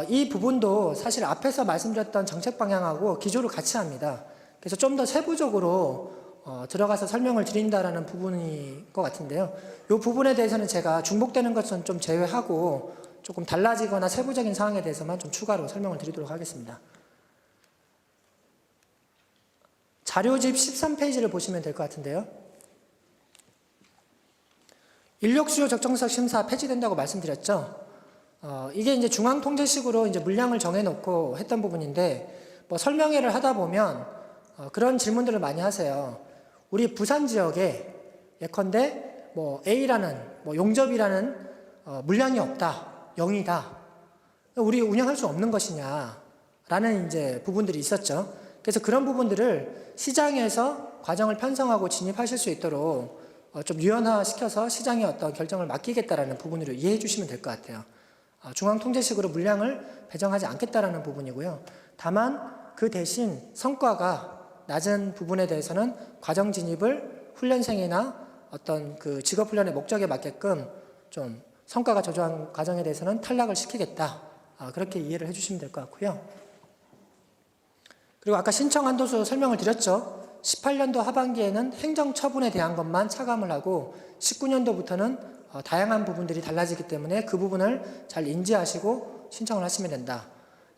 이 부분도 사실 앞에서 말씀드렸던 정책 방향하고 기조를 같이 합니다. 그래서 좀 더 세부적으로 들어가서 설명을 드린다라는 부분인 것 같은데요. 이 부분에 대해서는 제가 중복되는 것은 좀 제외하고 조금 달라지거나 세부적인 사항에 대해서만 좀 추가로 설명을 드리도록 하겠습니다. 자료집 13페이지를 보시면 될 것 같은데요. 인력수요 적정석 심사 폐지된다고 말씀드렸죠. 이게 이제 중앙통제식으로 이제 물량을 정해놓고 했던 부분인데 설명회를 하다 보면 그런 질문들을 많이 하세요. 우리 부산 지역에 예컨대 A라는 용접이라는 물량이 없다, 0이다. 우리 운영할 수 없는 것이냐라는 이제 부분들이 있었죠. 그래서 그런 부분들을 시장에서 과정을 편성하고 진입하실 수 있도록 좀 유연화시켜서 시장에 어떤 결정을 맡기겠다라는 부분으로 이해해 주시면 될 것 같아요. 중앙통제식으로 물량을 배정하지 않겠다라는 부분이고요. 다만 그 대신 성과가 낮은 부분에 대해서는 과정 진입을 훈련생이나 어떤 그 직업훈련의 목적에 맞게끔 좀 성과가 저조한 과정에 대해서는 탈락을 시키겠다. 그렇게 이해를 해주시면 될 것 같고요. 그리고 아까 신청 한도수 설명을 드렸죠. 18년도 하반기에는 행정처분에 대한 것만 차감을 하고 19년도부터는 다양한 부분들이 달라지기 때문에 그 부분을 잘 인지하시고 신청을 하시면 된다.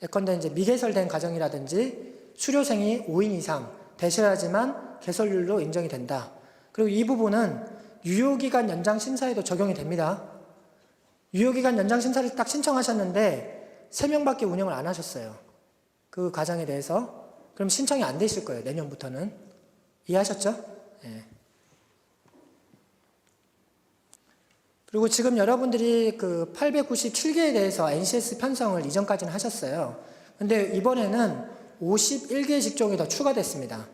예컨대 이제 미개설된 가정이라든지 수료생이 5인 이상 대실하지만 개설률로 인정이 된다. 그리고 이 부분은 유효기간 연장 심사에도 적용이 됩니다. 유효기간 연장 심사를 딱 신청하셨는데 3명밖에 운영을 안 하셨어요. 그 가정에 대해서. 그럼 신청이 안 되실 거예요. 내년부터는. 이해하셨죠? 네. 그리고 지금 여러분들이 그 897개에 대해서 NCS 편성을 이전까지는 하셨어요. 근데 이번에는 51개 직종이 더 추가됐습니다.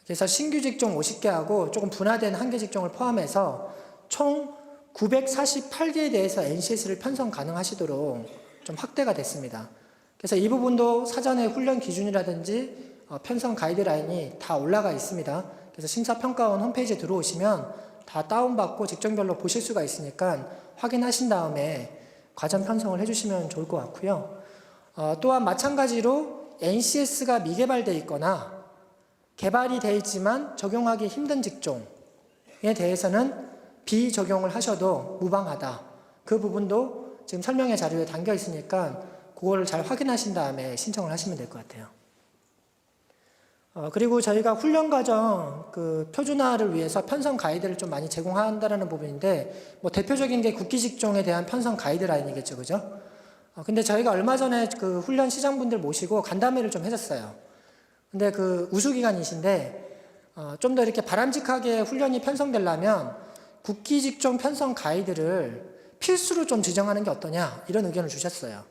그래서 신규 직종 50개하고 조금 분화된 한 개 직종을 포함해서 총 948개에 대해서 NCS를 편성 가능하시도록 좀 확대가 됐습니다. 그래서 이 부분도 사전에 훈련 기준이라든지 편성 가이드라인이 다 올라가 있습니다. 그래서 심사평가원 홈페이지에 들어오시면 다 다운받고 직종별로 보실 수가 있으니까 확인하신 다음에 과정 편성을 해주시면 좋을 것 같고요. 또한 마찬가지로 NCS가 미개발되어 있거나 개발이 되어 있지만 적용하기 힘든 직종에 대해서는 비적용을 하셔도 무방하다. 그 부분도 지금 설명의 자료에 담겨 있으니까 그거를 잘 확인하신 다음에 신청을 하시면 될 것 같아요. 그리고 저희가 훈련 과정 그 표준화를 위해서 편성 가이드를 좀 많이 제공한다는 부분인데, 뭐 대표적인 게 국기 직종에 대한 편성 가이드라인이겠죠, 그죠? 근데 저희가 얼마 전에 그 훈련 시장분들 모시고 간담회를 좀 해줬어요. 근데 그 우수기관이신데, 좀 더 이렇게 바람직하게 훈련이 편성되려면 국기 직종 편성 가이드를 필수로 좀 지정하는 게 어떠냐, 이런 의견을 주셨어요.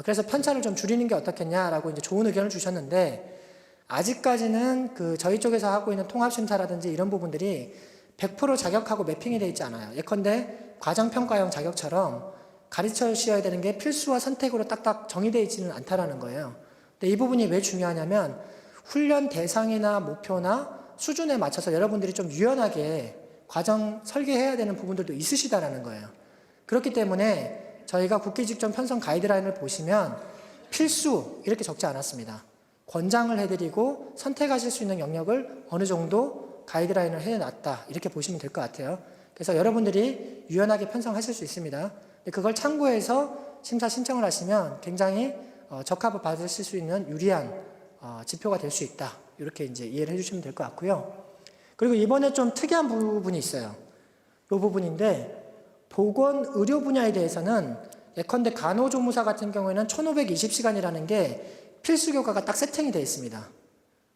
그래서 편차를 좀 줄이는 게 어떻겠냐라고 이제 좋은 의견을 주셨는데, 아직까지는 그 저희 쪽에서 하고 있는 통합심사라든지 이런 부분들이 100% 자격하고 매핑이 되어 있지 않아요. 예컨대 과정평가형 자격처럼 가르쳐 주셔야 되는 게 필수와 선택으로 딱딱 정의되어 있지는 않다라는 거예요. 근데 이 부분이 왜 중요하냐면 훈련 대상이나 목표나 수준에 맞춰서 여러분들이 좀 유연하게 과정 설계해야 되는 부분들도 있으시다라는 거예요. 그렇기 때문에 저희가 국기 직종 편성 가이드라인을 보시면 필수 이렇게 적지 않았습니다. 권장을 해드리고 선택하실 수 있는 영역을 어느 정도 가이드라인을 해놨다, 이렇게 보시면 될 것 같아요. 그래서 여러분들이 유연하게 편성하실 수 있습니다. 그걸 참고해서 심사 신청을 하시면 굉장히 적합을 받으실 수 있는 유리한 지표가 될 수 있다, 이렇게 이제 이해를 해주시면 될 것 같고요. 그리고 이번에 좀 특이한 부분이 있어요. 이 부분인데, 보건 의료 분야에 대해서는 예컨대 간호조무사 같은 경우에는 1520시간이라는 게 필수 교과가 딱 세팅이 되어 있습니다.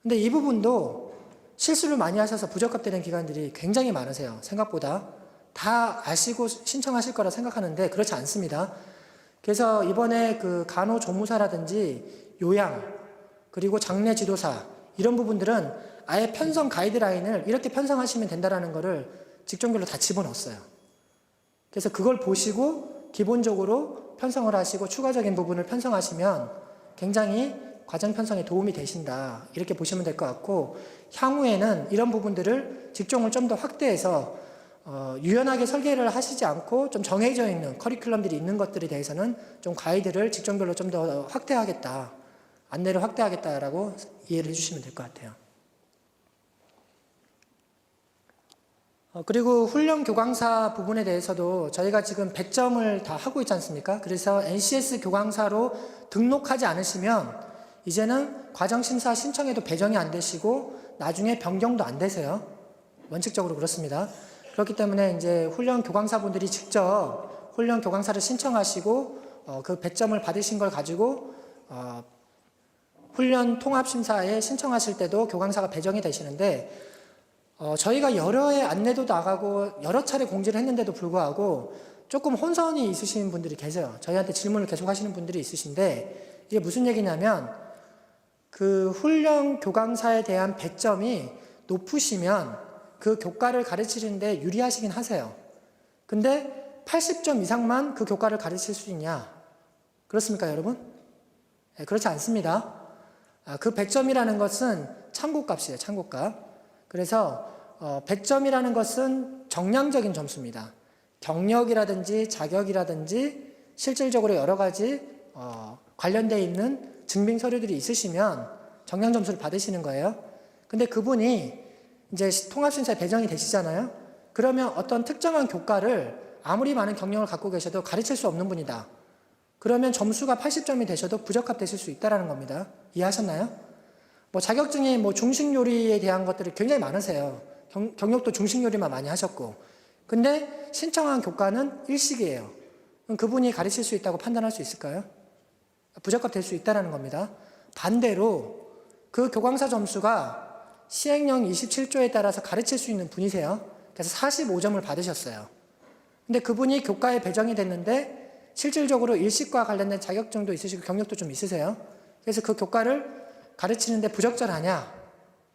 근데 이 부분도 실수를 많이 하셔서 부적합되는 기관들이 굉장히 많으세요. 생각보다. 다 아시고 신청하실 거라 생각하는데 그렇지 않습니다. 그래서 이번에 그 간호조무사라든지 요양, 그리고 장례 지도사, 이런 부분들은 아예 편성 가이드라인을 이렇게 편성하시면 된다는 거를 직종별로 다 집어넣었어요. 그래서 그걸 보시고 기본적으로 편성을 하시고 추가적인 부분을 편성하시면 굉장히 과정 편성에 도움이 되신다, 이렇게 보시면 될 것 같고, 향후에는 이런 부분들을 직종을 좀 더 확대해서 유연하게 설계를 하시지 않고 좀 정해져 있는 커리큘럼들이 있는 것들에 대해서는 좀 가이드를 직종별로 좀 더 확대하겠다, 안내를 확대하겠다라고 이해를 해주시면 될 것 같아요. 그리고 훈련 교강사 부분에 대해서도 저희가 지금 100점을 다 하고 있지 않습니까? 그래서 NCS 교강사로 등록하지 않으시면 이제는 과정심사 신청에도 배정이 안 되시고 나중에 변경도 안 되세요. 원칙적으로 그렇습니다. 그렇기 때문에 이제 훈련 교강사분들이 직접 훈련 교강사를 신청하시고 그 100점을 받으신 걸 가지고 훈련 통합심사에 신청하실 때도 교강사가 배정이 되시는데, 저희가 여러 해 안내도 나가고 여러 차례 공지를 했는데도 불구하고 조금 혼선이 있으신 분들이 계세요. 저희한테 질문을 계속 하시는 분들이 있으신데, 이게 무슨 얘기냐면 그 훈련 교강사에 대한 100점이 높으시면 그 교과를 가르치는데 유리하시긴 하세요. 근데 80점 이상만 그 교과를 가르칠 수 있냐? 그렇습니까, 여러분? 네, 그렇지 않습니다. 그 100점이라는 것은 참고값이에요, 참고값. 그래서 100점이라는 것은 정량적인 점수입니다. 경력이라든지 자격이라든지 실질적으로 여러 가지 관련되어 있는 증빙 서류들이 있으시면 정량 점수를 받으시는 거예요. 근데 그분이 이제 통합심사에 배정이 되시잖아요. 그러면 어떤 특정한 교과를 아무리 많은 경력을 갖고 계셔도 가르칠 수 없는 분이다. 그러면 점수가 80점이 되셔도 부적합되실 수 있다는 겁니다. 이해하셨나요? 뭐 자격증이 뭐 중식 요리에 대한 것들이 굉장히 많으세요. 경력도 중식 요리만 많이 하셨고. 근데 신청한 교과는 일식이에요. 그럼 그분이 가르칠 수 있다고 판단할 수 있을까요? 부적합될 수 있다는 겁니다. 반대로 그 교광사 점수가 시행령 27조에 따라서 가르칠 수 있는 분이세요. 그래서 45점을 받으셨어요. 근데 그분이 교과에 배정이 됐는데 실질적으로 일식과 관련된 자격증도 있으시고 경력도 좀 있으세요. 그래서 그 교과를 가르치는데 부적절하냐?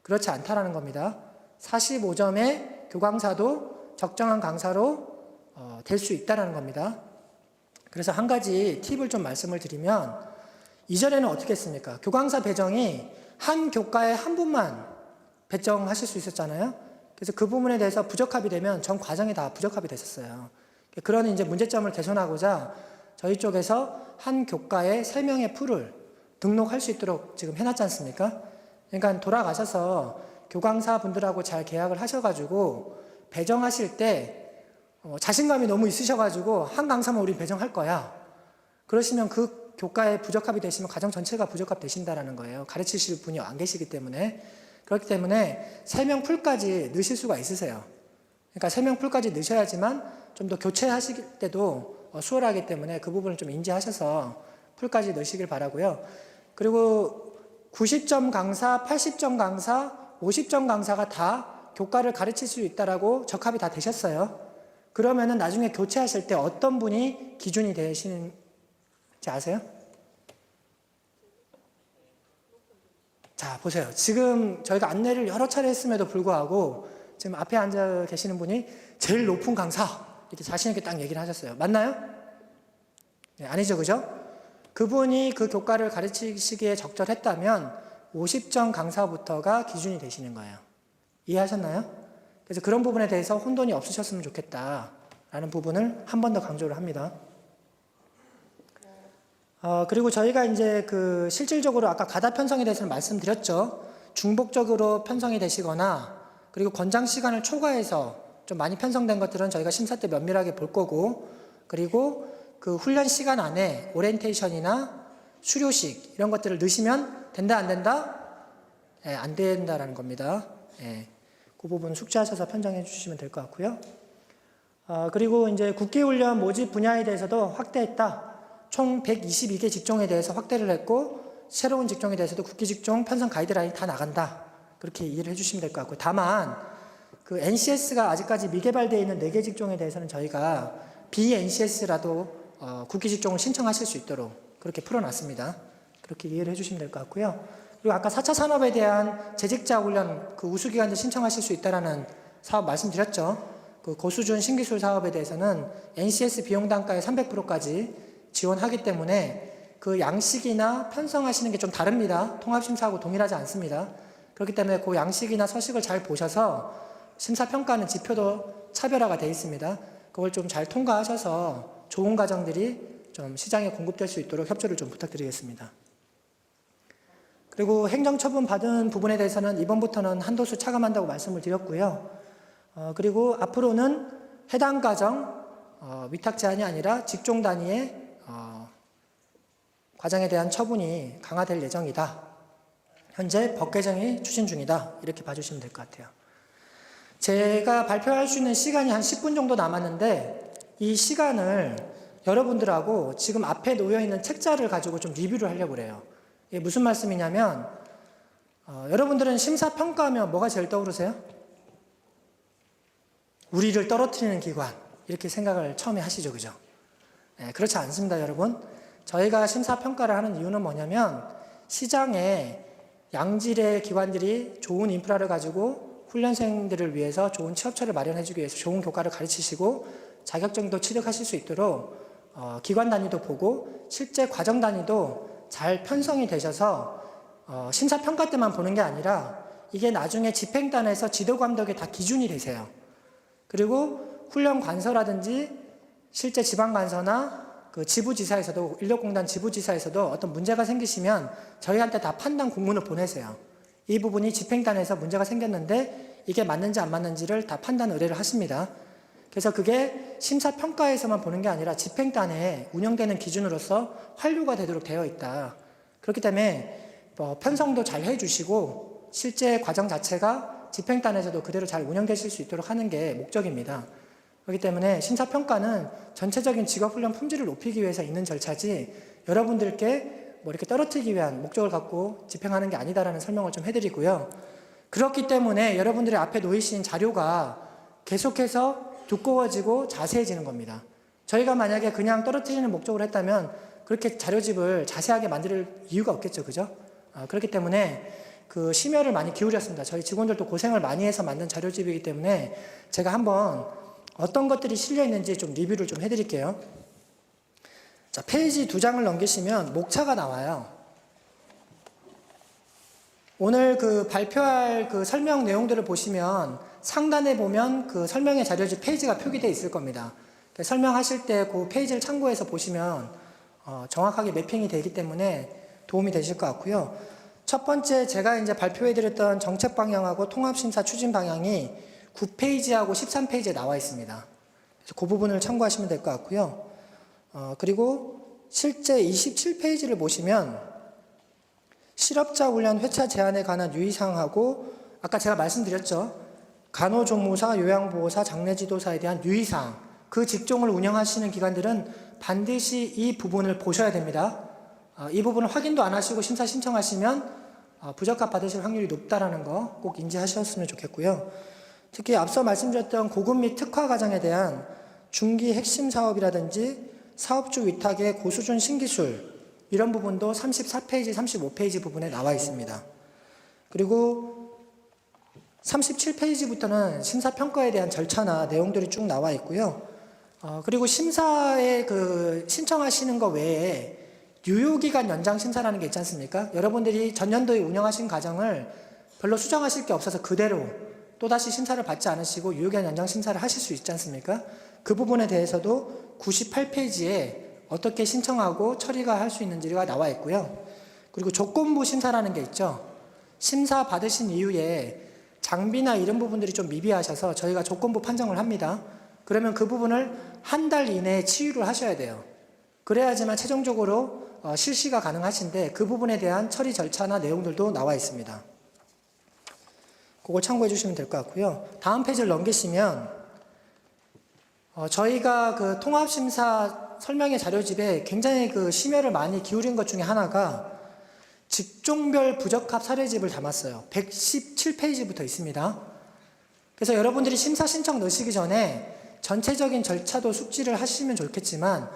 그렇지 않다라는 겁니다. 45점의 교광사도 적정한 강사로 될 수 있다는 겁니다. 그래서 한 가지 팁을 좀 말씀을 드리면 이전에는 어떻게 했습니까? 교광사 배정이 한 교과에 한 분만 배정하실 수 있었잖아요. 그래서 그 부분에 대해서 부적합이 되면 전 과정이 다 부적합이 됐었어요. 그런 이제 문제점을 개선하고자 저희 쪽에서 한 교과에 3명의 풀을 등록할 수 있도록 지금 해놨지 않습니까? 그러니까 돌아가셔서 교광사 분들하고 잘 계약을 하셔가지고 배정하실 때 자신감이 너무 있으셔가지고 한 강사만 우리 배정할 거야. 그러시면 그 교과에 부적합이 되시면 과정 전체가 부적합 되신다는 거예요. 가르치실 분이 안 계시기 때문에. 그렇기 때문에 3명 풀까지 넣으실 수가 있으세요. 그러니까 3명 풀까지 넣으셔야지만 좀 더 교체하실 때도 수월하기 때문에 그 부분을 좀 인지하셔서 풀까지 넣으시길 바라고요. 그리고 90점 강사, 80점 강사, 50점 강사가 다 교과를 가르칠 수 있다라고 적합이 다 되셨어요. 그러면은 나중에 교체하실 때 어떤 분이 기준이 되시는지 아세요? 자, 보세요. 지금 저희가 안내를 여러 차례 했음에도 불구하고 지금 앞에 앉아 계시는 분이 제일 높은 강사 이렇게 자신 있게 딱 얘기를 하셨어요. 맞나요? 네, 아니죠, 그죠? 그분이 그 교과를 가르치시기에 적절했다면 50점 강사부터가 기준이 되시는 거예요. 이해하셨나요? 그래서 그런 부분에 대해서 혼돈이 없으셨으면 좋겠다라는 부분을 한 번 더 강조를 합니다. 그리고 저희가 이제 그 실질적으로 아까 가다 편성에 대해서는 말씀드렸죠. 중복적으로 편성이 되시거나 그리고 권장 시간을 초과해서 좀 많이 편성된 것들은 저희가 심사 때 면밀하게 볼 거고, 그리고 그 훈련 시간 안에 오리엔테이션이나 수료식 이런 것들을 넣으시면 된다 안 된다? 예, 안 된다라는 겁니다. 예, 그 부분 숙지하셔서 편성해 주시면 될 것 같고요. 그리고 이제 국기훈련 모집 분야에 대해서도 확대했다. 총 122개 직종에 대해서 확대를 했고 새로운 직종에 대해서도 국기직종 편성 가이드라인이 다 나간다. 그렇게 이해를 해주시면 될 것 같고요. 다만 그 NCS가 아직까지 미개발되어 있는 4개 직종에 대해서는 저희가 BNCS라도 국기직종을 신청하실 수 있도록 그렇게 풀어놨습니다. 그렇게 이해를 해주시면 될 것 같고요. 그리고 아까 4차 산업에 대한 재직자 훈련 그 우수기관들 신청하실 수 있다는 사업 말씀드렸죠. 그 고수준 신기술 사업에 대해서는 NCS 비용 단가의 300%까지 지원하기 때문에 그 양식이나 편성하시는 게 좀 다릅니다. 통합심사하고 동일하지 않습니다. 그렇기 때문에 그 양식이나 서식을 잘 보셔서 심사평가는 지표도 차별화가 되어 있습니다. 그걸 좀 잘 통과하셔서 좋은 과정들이 좀 시장에 공급될 수 있도록 협조를 좀 부탁드리겠습니다. 그리고 행정처분 받은 부분에 대해서는 이번부터는 한도수 차감한다고 말씀을 드렸고요. 그리고 앞으로는 해당 과정 위탁 제한이 아니라 직종 단위의 과정에 대한 처분이 강화될 예정이다. 현재 법 개정이 추진 중이다. 이렇게 봐주시면 될 것 같아요. 제가 발표할 수 있는 시간이 한 10분 정도 남았는데 이 시간을 여러분들하고 지금 앞에 놓여있는 책자를 가지고 좀 리뷰를 하려고 그래요. 이게 무슨 말씀이냐면 여러분들은 심사평가하면 뭐가 제일 떠오르세요? 우리를 떨어뜨리는 기관 이렇게 생각을 처음에 하시죠, 그죠? 네, 그렇지 않습니다, 여러분. 저희가 심사평가를 하는 이유는 뭐냐면 시장에 양질의 기관들이 좋은 인프라를 가지고 훈련생들을 위해서 좋은 취업처를 마련해주기 위해서 좋은 교과를 가르치시고 자격증도 취득하실 수 있도록 기관 단위도 보고 실제 과정 단위도 잘 편성이 되셔서 심사평가 때만 보는 게 아니라 이게 나중에 집행단에서 지도감독에 다 기준이 되세요. 그리고 훈련 관서라든지 실제 지방관서나 그 지부지사에서도, 인력공단 지부지사에서도 어떤 문제가 생기시면 저희한테 다 판단 공문을 보내세요. 이 부분이 집행단에서 문제가 생겼는데 이게 맞는지 안 맞는지를 다 판단 의뢰를 하십니다. 그래서 그게 심사평가에서만 보는 게 아니라 집행단에 운영되는 기준으로서 환류가 되도록 되어 있다. 그렇기 때문에 편성도 잘 해주시고 실제 과정 자체가 집행단에서도 그대로 잘 운영되실 수 있도록 하는 게 목적입니다. 그렇기 때문에 심사평가는 전체적인 직업훈련 품질을 높이기 위해서 있는 절차지 여러분들께 뭐 이렇게 떨어뜨리기 위한 목적을 갖고 집행하는 게 아니다라는 설명을 좀 해드리고요. 그렇기 때문에 여러분들의 앞에 놓이신 자료가 계속해서 두꺼워지고 자세해지는 겁니다. 저희가 만약에 그냥 떨어뜨리는 목적으로 했다면 그렇게 자료집을 자세하게 만들 이유가 없겠죠. 그죠? 그렇기 때문에 그 심혈을 많이 기울였습니다. 저희 직원들도 고생을 많이 해서 만든 자료집이기 때문에 제가 한번 어떤 것들이 실려 있는지 좀 리뷰를 좀 해드릴게요. 자, 페이지 2장을 넘기시면 목차가 나와요. 오늘 그 발표할 그 설명 내용들을 보시면 상단에 보면 그 설명의 자료집 페이지가 표기되어 있을 겁니다. 설명하실 때 그 페이지를 참고해서 보시면 정확하게 매핑이 되기 때문에 도움이 되실 것 같고요. 첫 번째 제가 이제 발표해드렸던 정책 방향하고 통합심사 추진 방향이 9페이지하고 13페이지에 나와 있습니다. 그래서 그 부분을 참고하시면 될 것 같고요. 그리고 실제 27페이지를 보시면 실업자 훈련 회차 제한에 관한 유의사항하고 아까 제가 말씀드렸죠. 간호조무사, 요양보호사, 장례지도사에 대한 유의사항, 그 직종을 운영하시는 기관들은 반드시 이 부분을 보셔야 됩니다. 이 부분을 확인도 안 하시고 심사 신청하시면 부적합 받으실 확률이 높다라는 거 꼭 인지하셨으면 좋겠고요. 특히 앞서 말씀드렸던 고급 및 특화 과정에 대한 중기 핵심 사업이라든지 사업주 위탁의 고수준 신기술 이런 부분도 34페이지, 35페이지 부분에 나와 있습니다. 그리고 37페이지부터는 심사평가에 대한 절차나 내용들이 쭉 나와 있고요. 그리고 심사에 그 신청하시는 거 외에 유효기간 연장 심사라는 게 있지 않습니까? 여러분들이 전년도에 운영하신 과정을 별로 수정하실 게 없어서 그대로 또다시 심사를 받지 않으시고 유효기간 연장 심사를 하실 수 있지 않습니까? 그 부분에 대해서도 98페이지에 어떻게 신청하고 처리가 할 수 있는지가 나와 있고요. 그리고 조건부 심사라는 게 있죠. 심사 받으신 이후에 장비나 이런 부분들이 좀 미비하셔서 저희가 조건부 판정을 합니다. 그러면 그 부분을 한 달 이내에 치유를 하셔야 돼요. 그래야지만 최종적으로 실시가 가능하신데 그 부분에 대한 처리 절차나 내용들도 나와 있습니다. 그걸 참고해 주시면 될 것 같고요. 다음 페이지를 넘기시면 저희가 그 통합심사 설명의 자료집에 굉장히 그 심혈을 많이 기울인 것 중에 하나가 직종별 부적합 사례집을 담았어요. 117페이지부터 있습니다. 그래서 여러분들이 심사 신청 넣으시기 전에 전체적인 절차도 숙지를 하시면 좋겠지만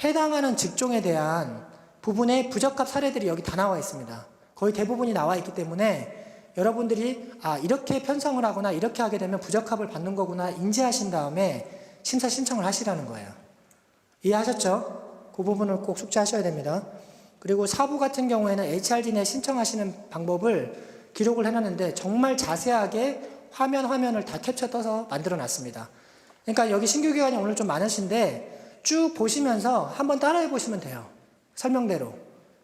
해당하는 직종에 대한 부분의 부적합 사례들이 여기 다 나와 있습니다. 거의 대부분이 나와 있기 때문에 여러분들이 이렇게 편성을 하거나 이렇게 하게 되면 부적합을 받는 거구나 인지하신 다음에 심사 신청을 하시라는 거예요. 이해하셨죠? 그 부분을 꼭 숙지하셔야 됩니다. 그리고 사부 같은 경우에는 HRD에 신청하시는 방법을 기록을 해놨는데 정말 자세하게 화면을 다 캡처 떠서 만들어 놨습니다. 그러니까 여기 신규 기관이 오늘 좀 많으신데 쭉 보시면서 한번 따라해 보시면 돼요. 설명대로.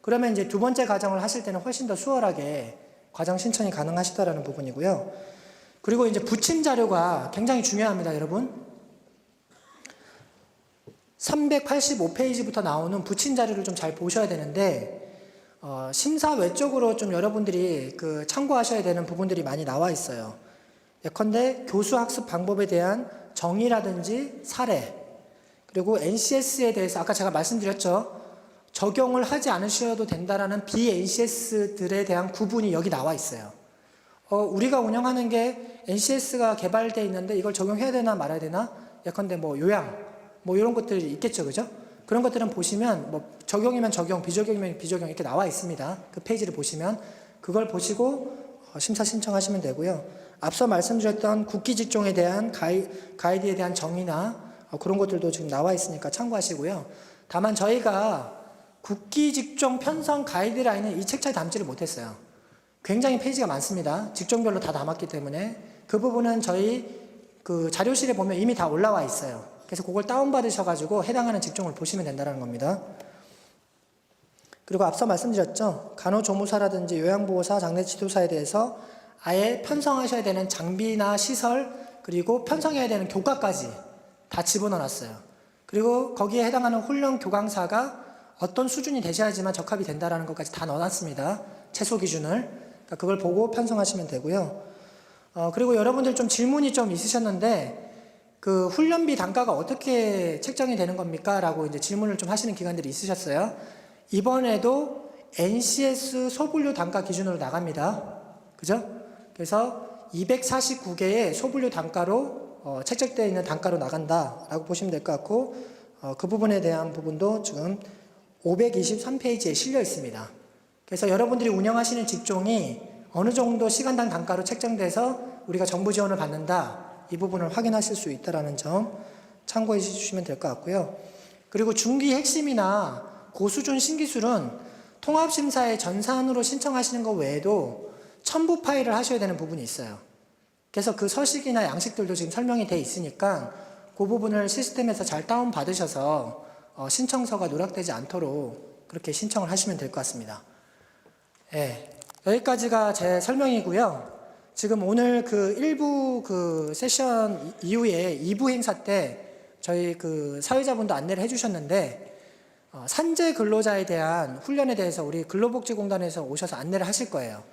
그러면 이제 두 번째 과정을 하실 때는 훨씬 더 수월하게 과정 신청이 가능하시다라는 부분이고요. 그리고 이제 부침 자료가 굉장히 중요합니다, 여러분. 385페이지부터 나오는 부침 자료를 좀 잘 보셔야 되는데 심사 외적으로 좀 여러분들이 그 참고하셔야 되는 부분들이 많이 나와 있어요. 예컨대 교수 학습 방법에 대한 정의라든지 사례, 그리고 NCS에 대해서 아까 제가 말씀드렸죠. 적용을 하지 않으셔도 된다라는 BNCS들에 대한 구분이 여기 나와 있어요. 우리가 운영하는 게 NCS가 개발되어 있는데 이걸 적용해야 되나 말아야 되나? 예컨대 뭐 요양, 뭐 이런 것들이 있겠죠, 그죠? 그런 것들은 보시면 뭐 적용이면 적용, 비적용이면 비적용 이렇게 나와 있습니다. 그 페이지를 보시면 그걸 보시고 심사 신청하시면 되고요. 앞서 말씀드렸던 국기 직종에 대한 가이드에 대한 정의나 그런 것들도 지금 나와 있으니까 참고하시고요. 다만 저희가 국기 직종 편성 가이드라인은 이 책자에 담지를 못했어요. 굉장히 페이지가 많습니다. 직종별로 다 담았기 때문에 그 부분은 저희 그 자료실에 보면 이미 다 올라와 있어요. 그래서 그걸 다운받으셔가지고 해당하는 직종을 보시면 된다는 겁니다. 그리고 앞서 말씀드렸죠. 간호조무사라든지 요양보호사, 장례지도사에 대해서 아예 편성하셔야 되는 장비나 시설, 그리고 편성해야 되는 교과까지 다 집어넣어놨어요. 그리고 거기에 해당하는 훈련 교강사가 어떤 수준이 되셔야지만 적합이 된다는 것까지 다 넣어놨습니다. 최소 기준을. 그러니까 그걸 보고 편성하시면 되고요. 그리고 여러분들 좀 질문이 좀 있으셨는데, 그 훈련비 단가가 어떻게 책정이 되는 겁니까? 라고 이제 질문을 좀 하시는 기관들이 있으셨어요. 이번에도 NCS 소분류 단가 기준으로 나갑니다. 그죠? 그래서 249개의 소분류 단가로 책정되어 있는 단가로 나간다라고 보시면 될 것 같고, 그 부분에 대한 부분도 지금 523페이지에 실려 있습니다. 그래서 여러분들이 운영하시는 직종이 어느 정도 시간당 단가로 책정돼서 우리가 정부 지원을 받는다, 이 부분을 확인하실 수 있다는 점 참고해 주시면 될 것 같고요. 그리고 중기 핵심이나 고수준 신기술은 통합심사에 전산으로 신청하시는 것 외에도 첨부 파일을 하셔야 되는 부분이 있어요. 그래서 그 서식이나 양식들도 지금 설명이 돼 있으니까 그 부분을 시스템에서 잘 다운받으셔서 신청서가 누락되지 않도록 그렇게 신청을 하시면 될 것 같습니다. 네, 여기까지가 제 설명이고요. 지금 오늘 그 1부 그 세션 이후에 2부 행사 때 저희 그 사회자분도 안내를 해주셨는데, 산재 근로자에 대한 훈련에 대해서 우리 근로복지공단에서 오셔서 안내를 하실 거예요.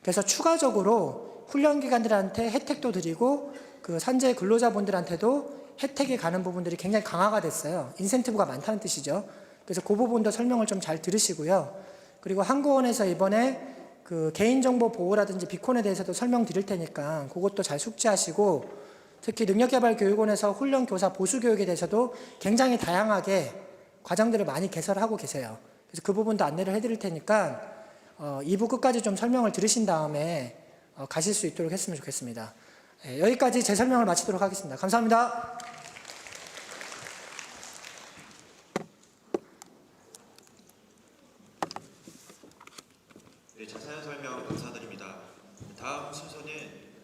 그래서 추가적으로 훈련기관들한테 혜택도 드리고 그 산재 근로자분들한테도 혜택이 가는 부분들이 굉장히 강화가 됐어요. 인센티브가 많다는 뜻이죠. 그래서 그 부분도 설명을 좀 잘 들으시고요. 그리고 한국원에서 이번에 그 개인정보 보호라든지 비콘에 대해서도 설명드릴 테니까 그것도 잘 숙지하시고, 특히 능력개발교육원에서 훈련교사 보수교육에 대해서도 굉장히 다양하게 과정들을 많이 개설하고 계세요. 그래서 그 부분도 안내를 해드릴 테니까 2부 끝까지 좀 설명을 들으신 다음에 가실 수 있도록 했으면 좋겠습니다. 네, 여기까지 제 설명을 마치도록 하겠습니다. 감사합니다. 네, 자세한 설명 감사드립니다. 다음 순서는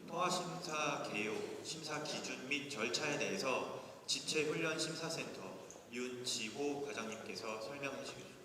통합심사 개요, 심사 기준 및 절차에 대해서 지체훈련심사센터 윤지호 과장님께서 설명해 주시겠습니다.